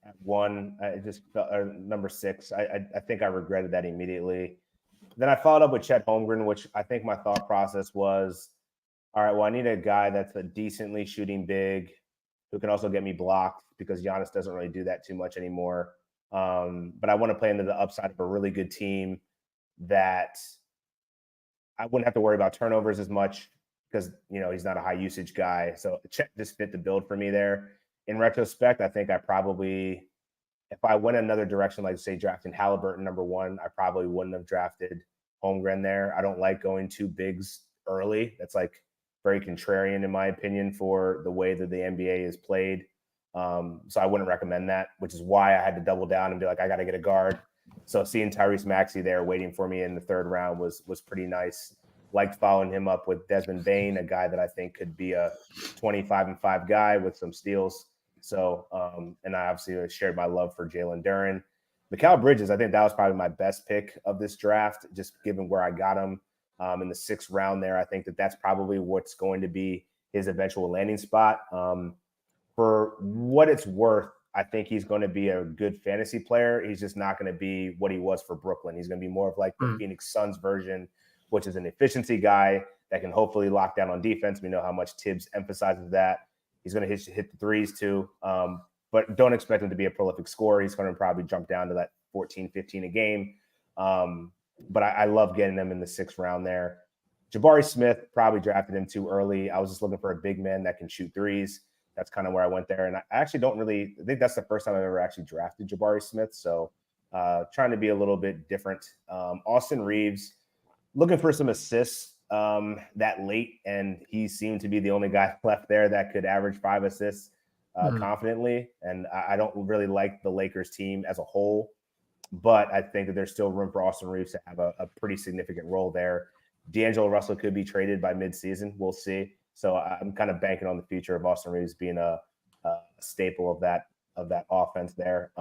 at 1. I just felt number 6. I think I regretted that immediately. Then I followed up with Chet Holmgren, which I think my thought process was, all right, well, I need a guy that's a decently shooting big who can also get me blocked, because Giannis doesn't really do that too much anymore. But I want to play into the upside of a really good team that I wouldn't have to worry about turnovers as much, because, he's not a high usage guy. So Chet just fit the build for me there. In retrospect, I think I probably, if I went another direction, like say drafting Halliburton number 1, I probably wouldn't have drafted Holmgren there. I don't like going 2 bigs early. That's very contrarian, in my opinion, for the way that the NBA is played. So I wouldn't recommend that, which is why I had to double down and be like, I got to get a guard. So seeing Tyrese Maxey there waiting for me in the 3rd round was pretty nice. Liked following him up with Desmond Bane, a guy that I think could be a 25-5 guy with some steals. So, and I obviously shared my love for Jalen Duren. Mikal Bridges, I think that was probably my best pick of this draft, just given where I got him in the 6th round there. I think that's probably what's going to be his eventual landing spot. For what it's worth, I think he's going to be a good fantasy player. He's just not going to be what he was for Brooklyn. He's going to be more of like the Phoenix Suns version, which is an efficiency guy that can hopefully lock down on defense. We know how much Tibbs emphasizes that. He's going to hit the threes too, but don't expect him to be a prolific scorer. He's going to probably jump down to that 14, 15 a game. But I love getting him in the 6th round there. Jabari Smith, probably drafted him too early. I was just looking for a big man that can shoot threes. That's kind of where I went there. And I actually I think that's the first time I've ever actually drafted Jabari Smith. So trying to be a little bit different. Austin Reeves, looking for some assists that late, and he seemed to be the only guy left there that could average 5 assists confidently. And I don't really like the Lakers team as a whole. but I think that there's still room for Austin Reeves to have a pretty significant role there. D'Angelo Russell could be traded by midseason. We'll see. So I'm kind of banking on the future of Austin Reeves being a staple of that offense there.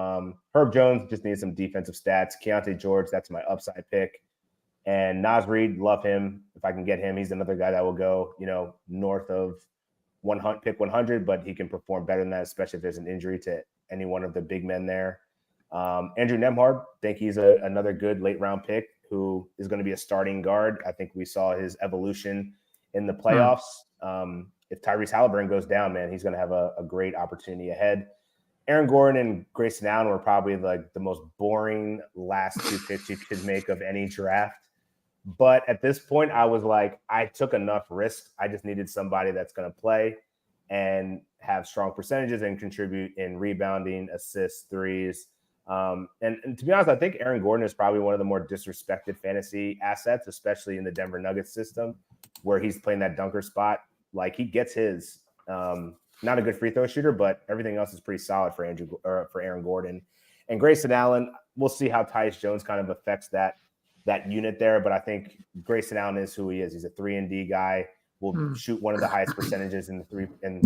Herb Jones just needs some defensive stats. Keontae George, that's my upside pick. And Naz Reid, love him. If I can get him, he's another guy that will go, north of 100, pick 100, but he can perform better than that, especially if there's an injury to any one of the big men there. Andrew Nemhard, think he's another good late round pick who is going to be a starting guard. I think we saw his evolution in the playoffs. If Tyrese Halliburton goes down, man, he's going to have a great opportunity ahead. Aaron Gordon and Grayson Allen were probably like the most boring last two picks you could make of any draft. But at this point, I was like, I took enough risk. I just needed somebody that's going to play and have strong percentages and contribute in rebounding, assists, threes. And to be honest, I think Aaron Gordon is probably one of the more disrespected fantasy assets, especially in the Denver Nuggets system, where he's playing that dunker spot. Like, he gets his. Not a good free throw shooter, but everything else is pretty solid for Aaron Gordon. And Grayson Allen, we'll see how Tyus Jones kind of affects that unit there. But I think Grayson Allen is who he is. He's a 3-and-D guy. Will shoot one of the highest percentages in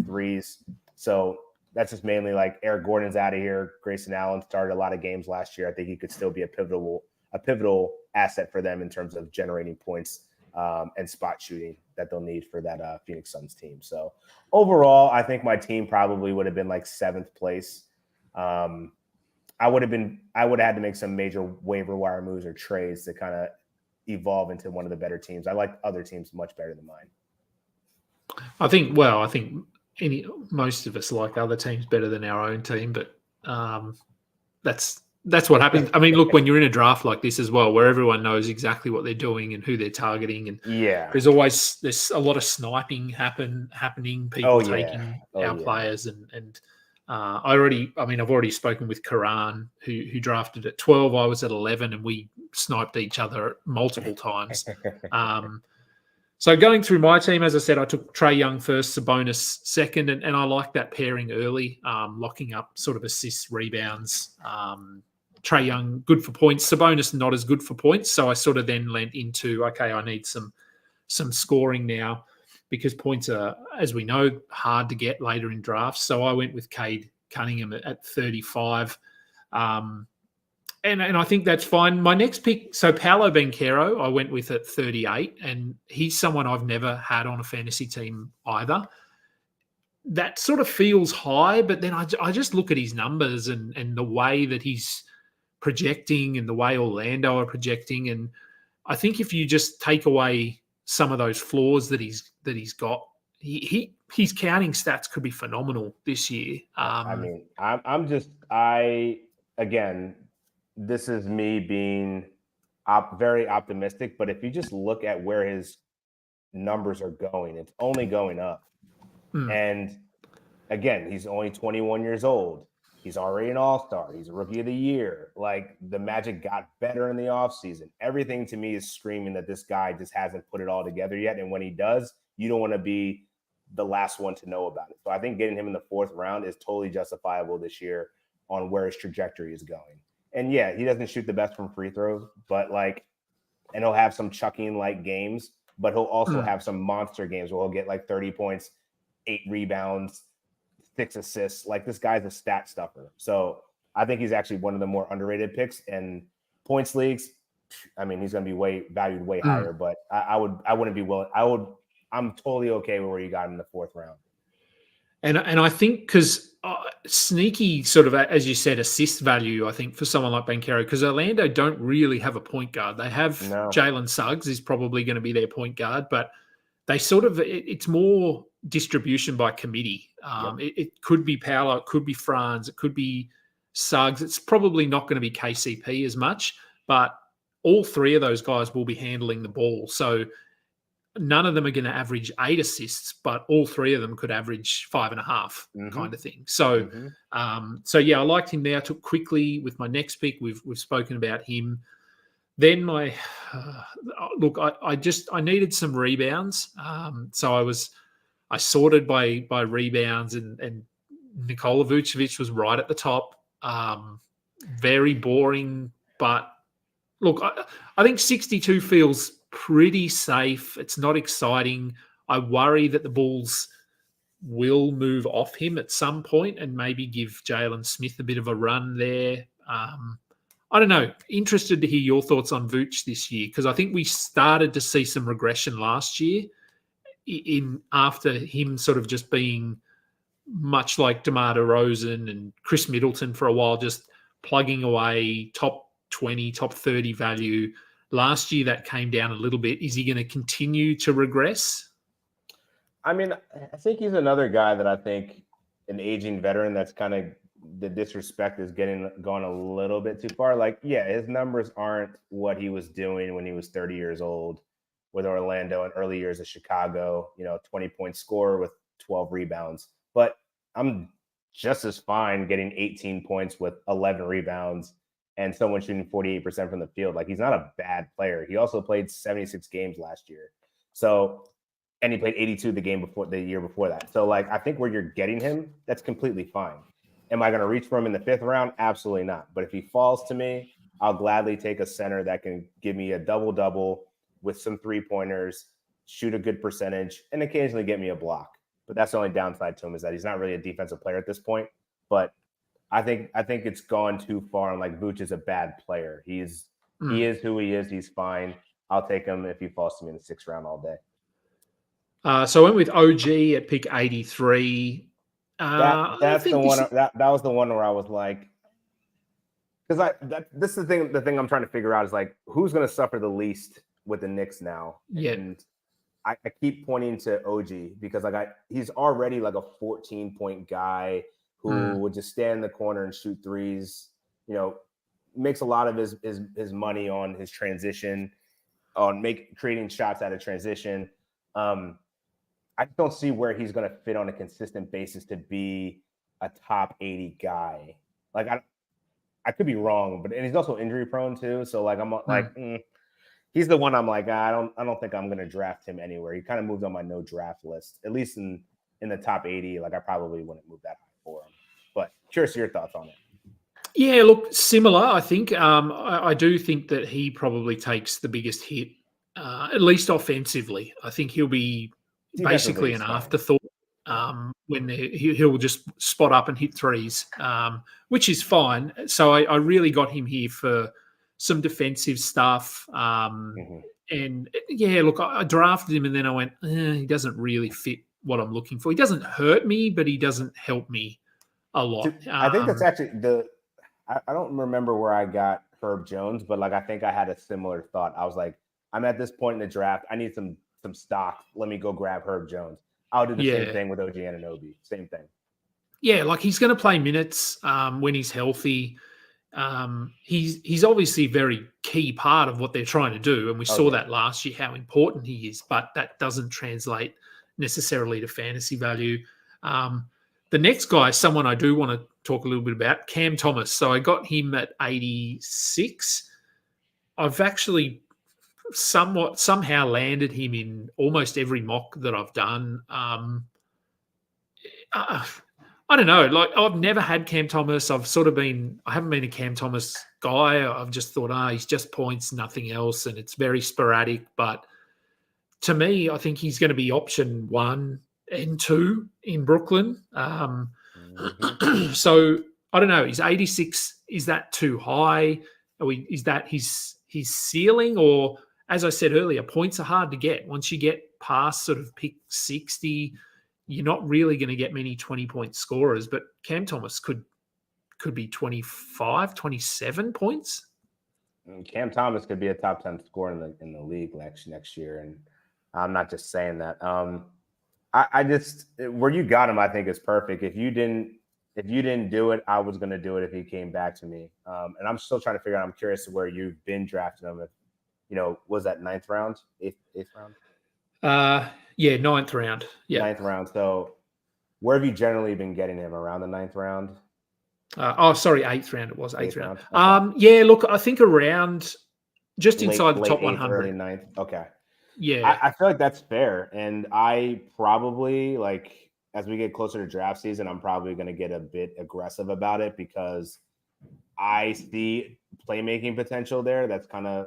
threes. So that's just mainly like Eric Gordon's out of here. Grayson Allen started a lot of games last year. I think he could still be a pivotal asset for them in terms of generating points and spot shooting that they'll need for that Phoenix Suns team. So overall, I think my team probably would have been like 7th place. I would have had to make some major waiver wire moves or trades to kind of evolve into one of the better teams. I like other teams much better than mine. I think most of us like other teams better than our own team, but that's what happens. I mean, look, when you're in a draft like this as well, where everyone knows exactly what they're doing and who they're targeting, and there's a lot of sniping happening, people taking our players, and I've already spoken with Karan, who drafted at 12. I was at 11, and we sniped each other multiple times. So going through my team, as I said, I took Trae Young first, Sabonis second, and I like that pairing early, locking up sort of assists, rebounds. Trae Young, good for points. Sabonis, not as good for points. So I sort of then lent into, okay, I need some scoring now, because points are, as we know, hard to get later in drafts. So I went with Cade Cunningham at 35. And I think that's fine. My next pick, so Paolo Banchero, I went with at 38, and he's someone I've never had on a fantasy team either. That sort of feels high, but then I just look at his numbers and the way that he's projecting and the way Orlando are projecting, and I think if you just take away some of those flaws that he's got, his counting stats could be phenomenal this year. Again, this is me being very optimistic, but if you just look at where his numbers are going, it's only going up. And again, he's only 21 years old. He's already an all-star. He's a rookie of the year. Like, the Magic got better in the offseason. Everything to me is screaming that this guy just hasn't put it all together yet. And when he does, you don't want to be the last one to know about it. So I think getting him in the 4th round is totally justifiable this year on where his trajectory is going. And yeah, he doesn't shoot the best from free throws, but and he'll have some chucking like games, but he'll also have some monster games where he'll get like 30 points, 8 rebounds, 6 assists. Like, this guy's a stat stuffer. So I think he's actually one of the more underrated picks. And points leagues, I mean, he's going to be valued way higher, but I wouldn't be willing. I'm totally okay with where you got him in the 4th round. And I think because sneaky sort of, as you said, assist value, I think, for someone like Banchero, because Orlando don't really have a point guard. They have Jalen Suggs is probably going to be their point guard, but they sort of, it's more distribution by committee. It could be Paolo, it could be Franz, it could be Suggs. It's probably not going to be KCP as much, but all 3 of those guys will be handling the ball. So none of them are going to average 8 assists, but all 3 of them could average 5.5 kind of thing. So, so yeah, I liked him there. I took quickly with my next pick. We've spoken about him. Then I needed some rebounds. So I sorted by rebounds, and Nikola Vucevic was right at the top. Very boring But look, I think 62 feels pretty safe. It's not exciting. I worry that the Bulls will move off him at some point and maybe give Jalen Smith a bit of a run there. I don't know. Interested to hear your thoughts on Vooch this year, because I think we started to see some regression last year in after him sort of just being much like DeMar DeRozan and Chris Middleton for a while, just plugging away top 20, top 30 value. Last year that came down a little bit. Is he going to continue to regress? I mean, I think he's another guy that I think an aging veteran that's kind of the disrespect is gone a little bit too far. Like, yeah, his numbers aren't what he was doing when he was 30 years old with Orlando and early years of Chicago, 20-point scorer with 12 rebounds. But I'm just as fine getting 18 points with 11 rebounds and someone shooting 48% from the field. Like, he's not a bad player. He also played 76 games last year. So, and he played 82 the year before that. So, like, I think where you're getting him, that's completely fine. Am I going to reach for him in the 5th round? Absolutely not. But if he falls to me, I'll gladly take a center that can give me a double-double with some three-pointers, shoot a good percentage, and occasionally get me a block. But that's the only downside to him, is that he's not really a defensive player at this point. But I think it's gone too far. And like, Vooch is a bad player. He is who he is. He's fine. I'll take him if he falls to me in the 6th round all day. So I went with OG at pick 83. That's the one. That was the one where I was like, because this is the thing I'm trying to figure out is like, who's going to suffer the least with the Knicks now? Yeah. And I keep pointing to OG because he's already like a 14-point guy who would just stand in the corner and shoot threes. Makes a lot of his money on his transition, on creating shots out of transition. I don't see where he's going to fit on a consistent basis to be a top 80 guy. Like, I could be wrong, and he's also injury prone too. So like, he's the one I'm like, I don't think I'm going to draft him anywhere. He kind of moved on my no draft list, at least in the top 80. Like, I probably wouldn't move that high for him. But curious your thoughts on it. Yeah, look, similar. I think I do think that he probably takes the biggest hit, at least offensively. I think he'll be basically an afterthought when he'll just spot up and hit threes, which is fine. So I really got him here for some defensive stuff. And yeah, look, I drafted him and then I went, he doesn't really fit what I'm looking for. He doesn't hurt me, but he doesn't help me a lot. I think that's actually I don't remember where I got Herb Jones, but like, I think I had a similar thought. I was like, I'm at this point in the draft. I need some stock. Let me go grab Herb Jones. I'll do the same thing with OG Anunoby. Same thing. Yeah, like, he's going to play minutes when he's healthy. He's obviously a very key part of what they're trying to do, and we saw that last year, how important he is, but that doesn't translate necessarily to fantasy value. The next guy is someone I do want to talk a little bit about, Cam Thomas. So I got him at 86. I've actually somehow landed him in almost every mock that I've done. I don't know. Like, I've never had Cam Thomas. I haven't been a Cam Thomas guy. I've just thought, he's just points, nothing else. And it's very sporadic. But to me, I think he's going to be option 1 and 2 in Brooklyn. So I don't know. Is 86, is that too high? Is that his ceiling? Or, as I said earlier, points are hard to get. Once you get past sort of pick 60, you're not really going to get many 20-point scorers. But Cam Thomas could be 25, 27 points. Cam Thomas could be a top 10 scorer in the league next year. And I'm not just saying that. I just, where you got him, I think is perfect. If you didn't do it, I was going to do it if he came back to me. And I'm still trying to figure out, I'm curious to where you've been drafting him. If, was that 9th round, 8th round? Yeah, 9th round. Yeah. 9th round. So where have you generally been getting him? Around the 9th round? 8th round. It was 8th round. Okay. Yeah, look, I think around just inside the top 8th, 100. Early 9th. Okay. Yeah. I feel like that's fair. And I probably, like, as we get closer to draft season, I'm probably going to get a bit aggressive about it because I see playmaking potential there that's kind of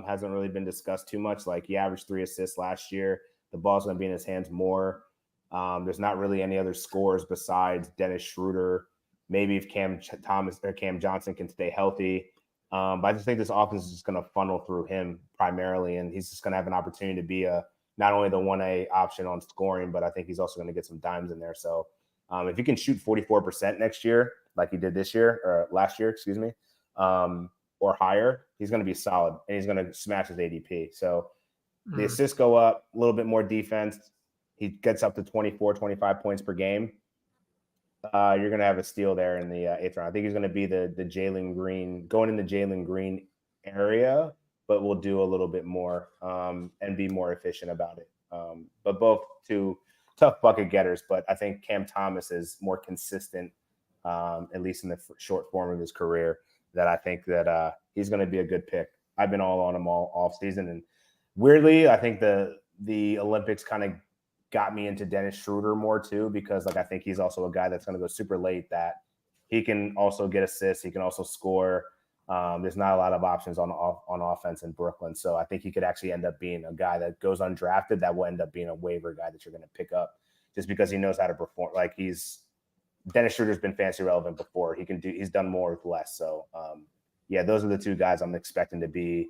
hasn't really been discussed too much. Like he averaged 3 assists last year. The ball's going to be in his hands more. There's not really any other scores besides Dennis Schroeder. Maybe if Cam Thomas or Cam Johnson can stay healthy. But I just think this offense is just going to funnel through him primarily, and he's just going to have an opportunity to be not only the 1A option on scoring, but I think he's also going to get some dimes in there. So if he can shoot 44% next year, like he did this year or last year, excuse me, or higher, he's going to be solid, and he's going to smash his ADP. So the assists go up, a little bit more defense. He gets up to 24, 25 points per game. You're going to have a steal there in the 8th round. I think he's going to be the Jalen Green, going in the Jalen Green area, but we'll do a little bit more and be more efficient about it. But both two tough bucket getters, but I think Cam Thomas is more consistent, at least in the short form of his career, that I think that he's going to be a good pick. I've been all on him all off season, and weirdly, I think the Olympics kind of got me into Dennis Schroeder more too, because like I think he's also a guy that's going to go super late, that he can also get assists, he can also score. There's not a lot of options on offense in Brooklyn, so I think he could actually end up being a guy that goes undrafted that will end up being a waiver guy that you're going to pick up just because he knows how to perform. Like Dennis Schroeder's been fantasy relevant before. He's done more with less. So yeah, those are the two guys I'm expecting to be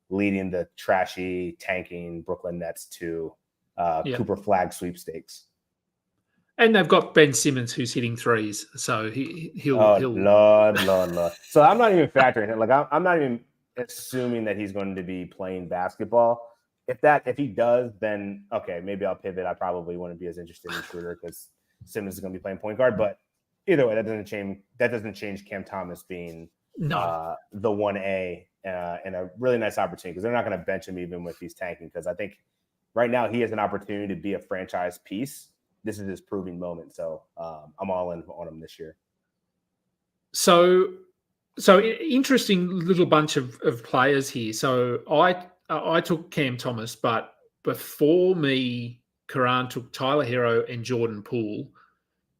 leading the trashy tanking Brooklyn Nets to Cooper Flag sweepstakes. And they've got Ben Simmons who's hitting threes, so he'll. Lord. So I'm not even factoring it. Like I'm not even assuming that he's going to be playing basketball. If he does, then okay, maybe I'll pivot. I probably wouldn't be as interested in Schroeder because Simmons is going to be playing point guard. But either way, that doesn't change Cam Thomas being the 1A and a really nice opportunity, because they're not going to bench him even if he's tanking, because I think right now he has an opportunity to be a franchise piece. This is his proving moment. So I'm all in on him this year. So interesting little bunch of players here. So I took Cam Thomas, but before me, Karan took Tyler Hero and Jordan Poole.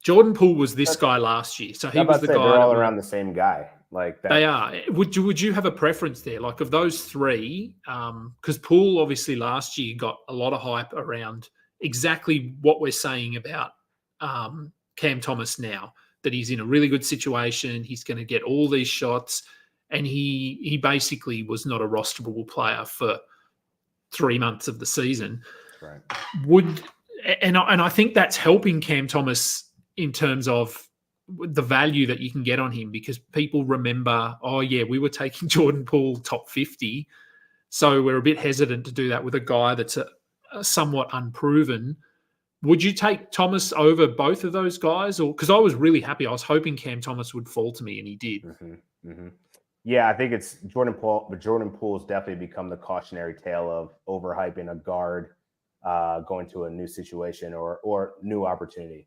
Jordan Poole was this guy last year. So he was the guy. They're all around the same guy. Like that. They are. Would you have a preference there? Like of those three, because Poole obviously last year got a lot of hype around exactly what we're saying about Cam Thomas now, that he's in a really good situation. He's going to get all these shots, and he basically was not a rosterable player for 3 months of the season. Right. And I think that's helping Cam Thomas in terms of the value that you can get on him, because people remember, oh yeah, we were taking Jordan Poole top 50. So we're a bit hesitant to do that with a guy that's a somewhat unproven. Would you take Thomas over both of those guys? Or because I was really happy. I was hoping Cam Thomas would fall to me, and he did. Mm-hmm, mm-hmm. Yeah, I think it's Jordan Poole, but Jordan Poole's definitely become the cautionary tale of overhyping a guard going to a new situation or new opportunity.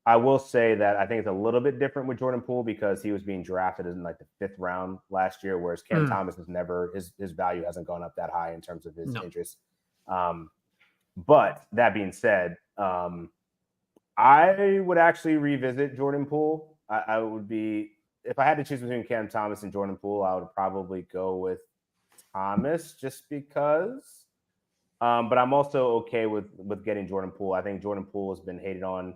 I will say that I think it's a little bit different with Jordan Poole because he was being drafted in like the 5th round last year, whereas Cam Thomas has never, his value hasn't gone up that high in terms of his interest. But that being said, I would actually revisit Jordan Poole. I would be, if I had to choose between Cam Thomas and Jordan Poole, I would probably go with Thomas just because. But I'm also okay with getting Jordan Poole. I think Jordan Poole has been hated on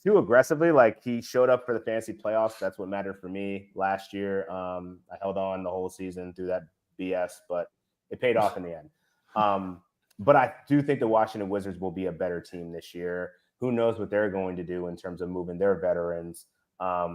too aggressively. Like he showed up for the fantasy playoffs. That's what mattered for me last year. I held on the whole season through that BS, but it paid off in the end. But I do think the Washington Wizards will be a better team this year. Who knows what they're going to do in terms of moving their veterans. I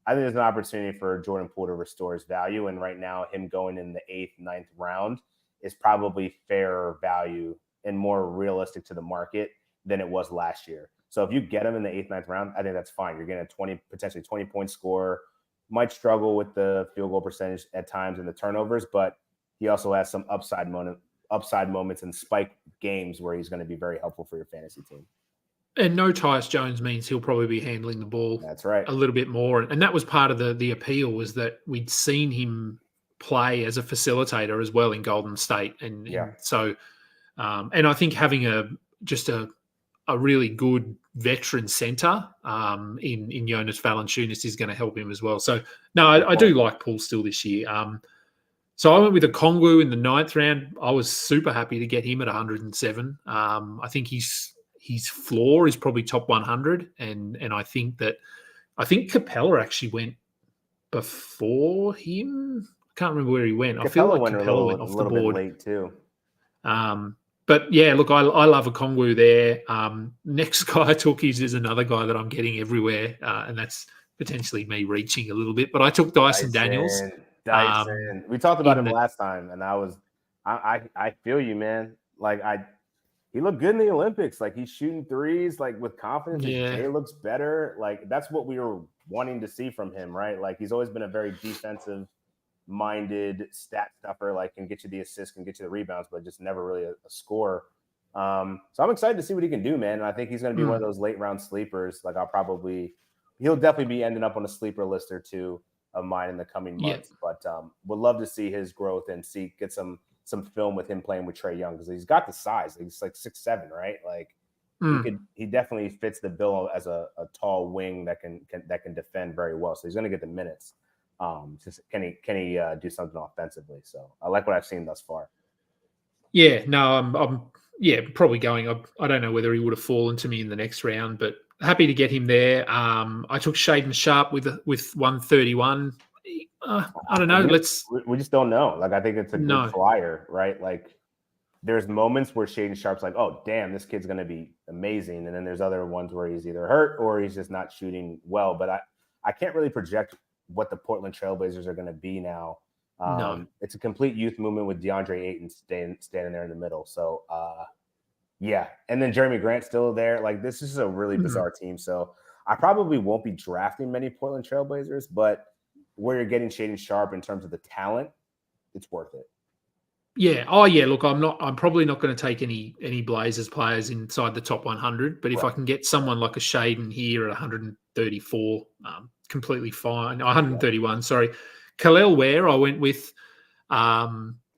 think there's an opportunity for Jordan Poole to restore his value. And right now, him going in the 8th, 9th round is probably fair value and more realistic to the market than it was last year. So if you get him in the 8th, 9th round, I think that's fine. You're getting a potentially 20-point score. Might struggle with the field goal percentage at times and the turnovers, but he also has some upside moments and spike games where he's going to be very helpful for your fantasy team. And no Tyus Jones means he'll probably be handling the ball. That's right. A little bit more. And that was part of the appeal, was that we'd seen him play as a facilitator as well in Golden State. And so, and I think having a a really good veteran centre in Jonas Valanciunas is going to help him as well. So, no, I do like Paul still this year. So I went with a Kongwu in the 9th round. I was super happy to get him at 107. I think his floor is probably top 100, and I think Capella actually went before him. I can't remember where he went. I feel like Capella went off the board. Bit late too. But yeah, look, I love a Kongwu there. Next guy I took is another guy that I'm getting everywhere, and that's potentially me reaching a little bit. But I took Dyson Daniels. We talked about him last time, and I feel you, man. Like he looked good in the Olympics. Like he's shooting threes, like with confidence. Yeah. His J looks better. Like that's what we were wanting to see from him, right? Like he's always been a very defensive minded stat stuffer, like can get you the assists, can get you the rebounds, but just never really a scorer. So I'm excited to see what he can do, man. And I think he's going to be one of those late round sleepers. Like he'll definitely be ending up on a sleeper list or two of mine in the coming months. But would love to see his growth and get some film with him playing with Trae Young, because he's got the size. He's like 6'7", right? Like he definitely fits the bill as a tall wing that can defend very well. So he's going to get the minutes. Just can he do something offensively? So I like what I've seen thus far. Yeah, no, I'm probably going. I don't know whether he would have fallen to me in the next round, but happy to get him there. I took Shaden Sharp with 131. I don't know. We just don't know. Like I think it's a good flyer, right? Like there's moments where Shaden Sharp's like, oh damn, this kid's gonna be amazing, and then there's other ones where he's either hurt or he's just not shooting well. But I can't really project what the Portland Trailblazers are going to be now. It's a complete youth movement with DeAndre Ayton standing there in the middle. So, yeah. And then Jeremy Grant still there. Like, this is a really bizarre team. So I probably won't be drafting many Portland Trailblazers, but where you're getting Shaden Sharp in terms of the talent, it's worth it. Yeah. Oh, yeah. Look, I'm probably not going to take any Blazers players inside the top 100, but if I can get someone like a Shaden here at 134, completely fine. 131, sorry. Khalil Ware, I went with at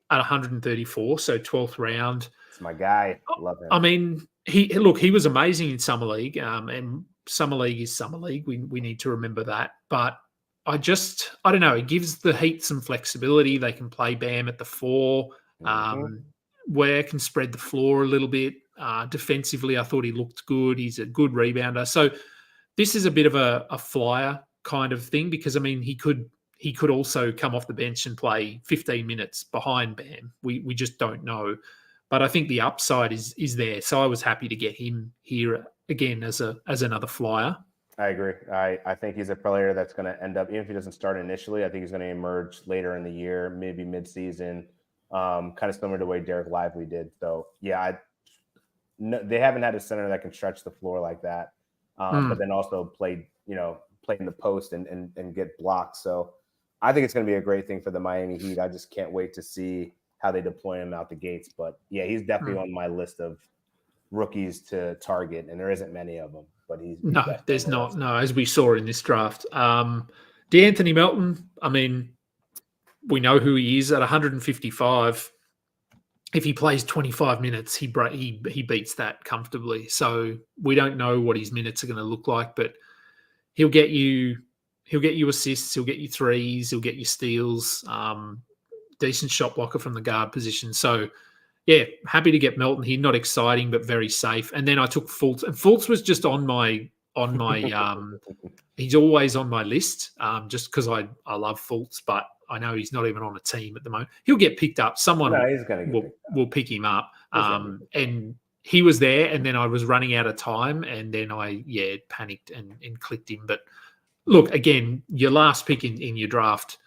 134, so 12th round. It's my guy. Love him. I mean, he was amazing in Summer League, and Summer League is Summer League. We need to remember that. But I don't know. It gives the Heat some flexibility. They can play Bam at the 4. Ware can spread the floor a little bit. Defensively, I thought he looked good. He's a good rebounder. So this is a bit of a flyer kind of thing, because I mean he could also come off the bench and play 15 minutes behind Bam. We just don't know, but I think the upside is there. So I was happy to get him here again as another flyer. I agree. I think he's a player that's going to end up, even if he doesn't start initially, I think he's going to emerge later in the year, maybe mid-season, kind of similar to the way Derek Lively did. So yeah, they haven't had a center that can stretch the floor like that, but then also play in the post and get blocked. So I think it's going to be a great thing for the Miami Heat. I just can't wait to see how they deploy him out the gates. But yeah, he's definitely on my list of rookies to target, and there isn't many of them. But there's not. No, as we saw in this draft, DeAnthony Melton. I mean, we know who he is at 155. If he plays 25 minutes, he beats that comfortably. So we don't know what his minutes are going to look like, but he'll get you assists, he'll get you threes, he'll get you steals, decent shot blocker from the guard position. So yeah, happy to get Melton here. Not exciting, but very safe. And then I took Fultz, and Fultz was just on my he's always on my list, just because I love Fultz, but I know he's not even on a team at the moment. He'll get picked up. Someone will pick him up. And he was there, and then I was running out of time, and then I panicked and clicked him. But look, again, your last pick in your draft,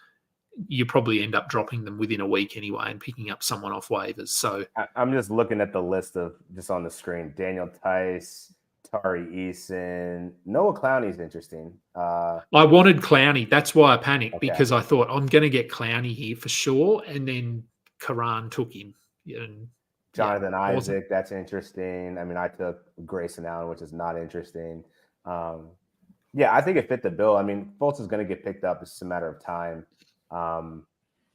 you probably end up dropping them within a week anyway and picking up someone off waivers. So I'm just looking at the list of just on the screen: Daniel Tice, Tari Eason, Noah Clowney's interesting. I wanted Clowney. That's why I panicked, because I thought I'm going to get Clowney here for sure, and then Karan took him. And Jonathan Isaac, that's interesting. I mean, I took Grayson Allen, which is not interesting. I think it fit the bill. I mean, Fultz is going to get picked up. It's just a matter of time.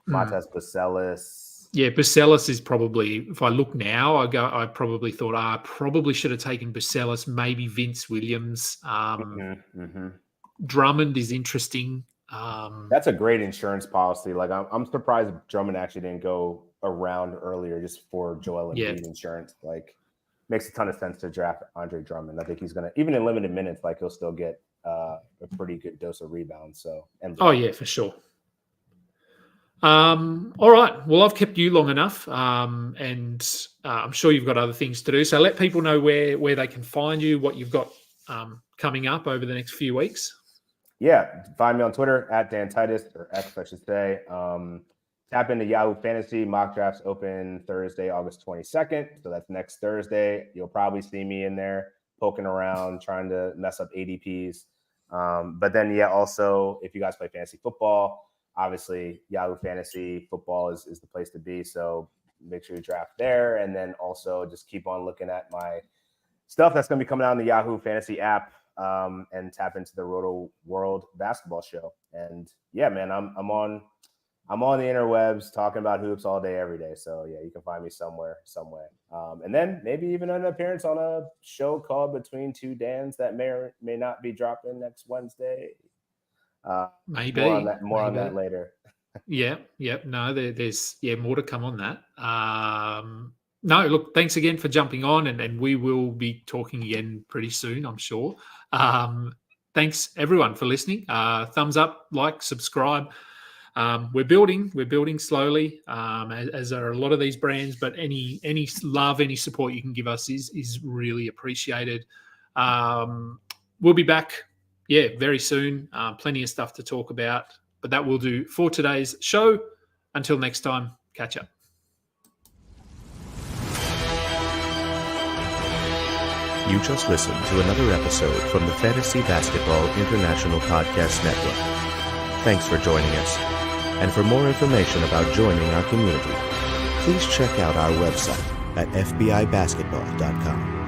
Montes Baselis, Bucelis is probably, if I look now, I probably thought I probably should have taken Bucelis, maybe Vince Williams. Drummond is interesting. That's a great insurance policy. Like I'm surprised Drummond actually didn't go around earlier just for Joel Embiid insurance. Like makes a ton of sense to draft Andre Drummond. I think he's gonna, even in limited minutes, like he'll still get a pretty good dose of rebounds. So for sure. All right. Well, I've kept you long enough, and I'm sure you've got other things to do. So let people know where they can find you, what you've got coming up over the next few weeks. Yeah, find me on Twitter at Dan Titus, or X, I should say. Tap into Yahoo Fantasy. Mock drafts open Thursday, August 22nd. So that's next Thursday. You'll probably see me in there poking around, trying to mess up ADPs. But then, also, if you guys play fantasy football, obviously Yahoo Fantasy Football is the place to be. So make sure you draft there. And then also just keep on looking at my stuff that's going to be coming out in the Yahoo Fantasy app. And tap into the Roto World Basketball Show. And man, I'm on the interwebs talking about hoops all day, every day. So you can find me somewhere, some way. And then maybe even an appearance on a show called Between Two Dans that may or may not be dropping next Wednesday. Maybe more on that later. No, there's more to come on that. No, look, thanks again for jumping on, and we will be talking again pretty soon, I'm sure. Thanks everyone for listening. Thumbs up, like, subscribe. We're building slowly, as are a lot of these brands, but any love, any support you can give us is really appreciated. We'll be back, very soon. Plenty of stuff to talk about, but that will do for today's show. Until next time, catch up. You just listened to another episode from the Fantasy Basketball International Podcast Network. Thanks for joining us. And for more information about joining our community, please check out our website at fbibasketball.com.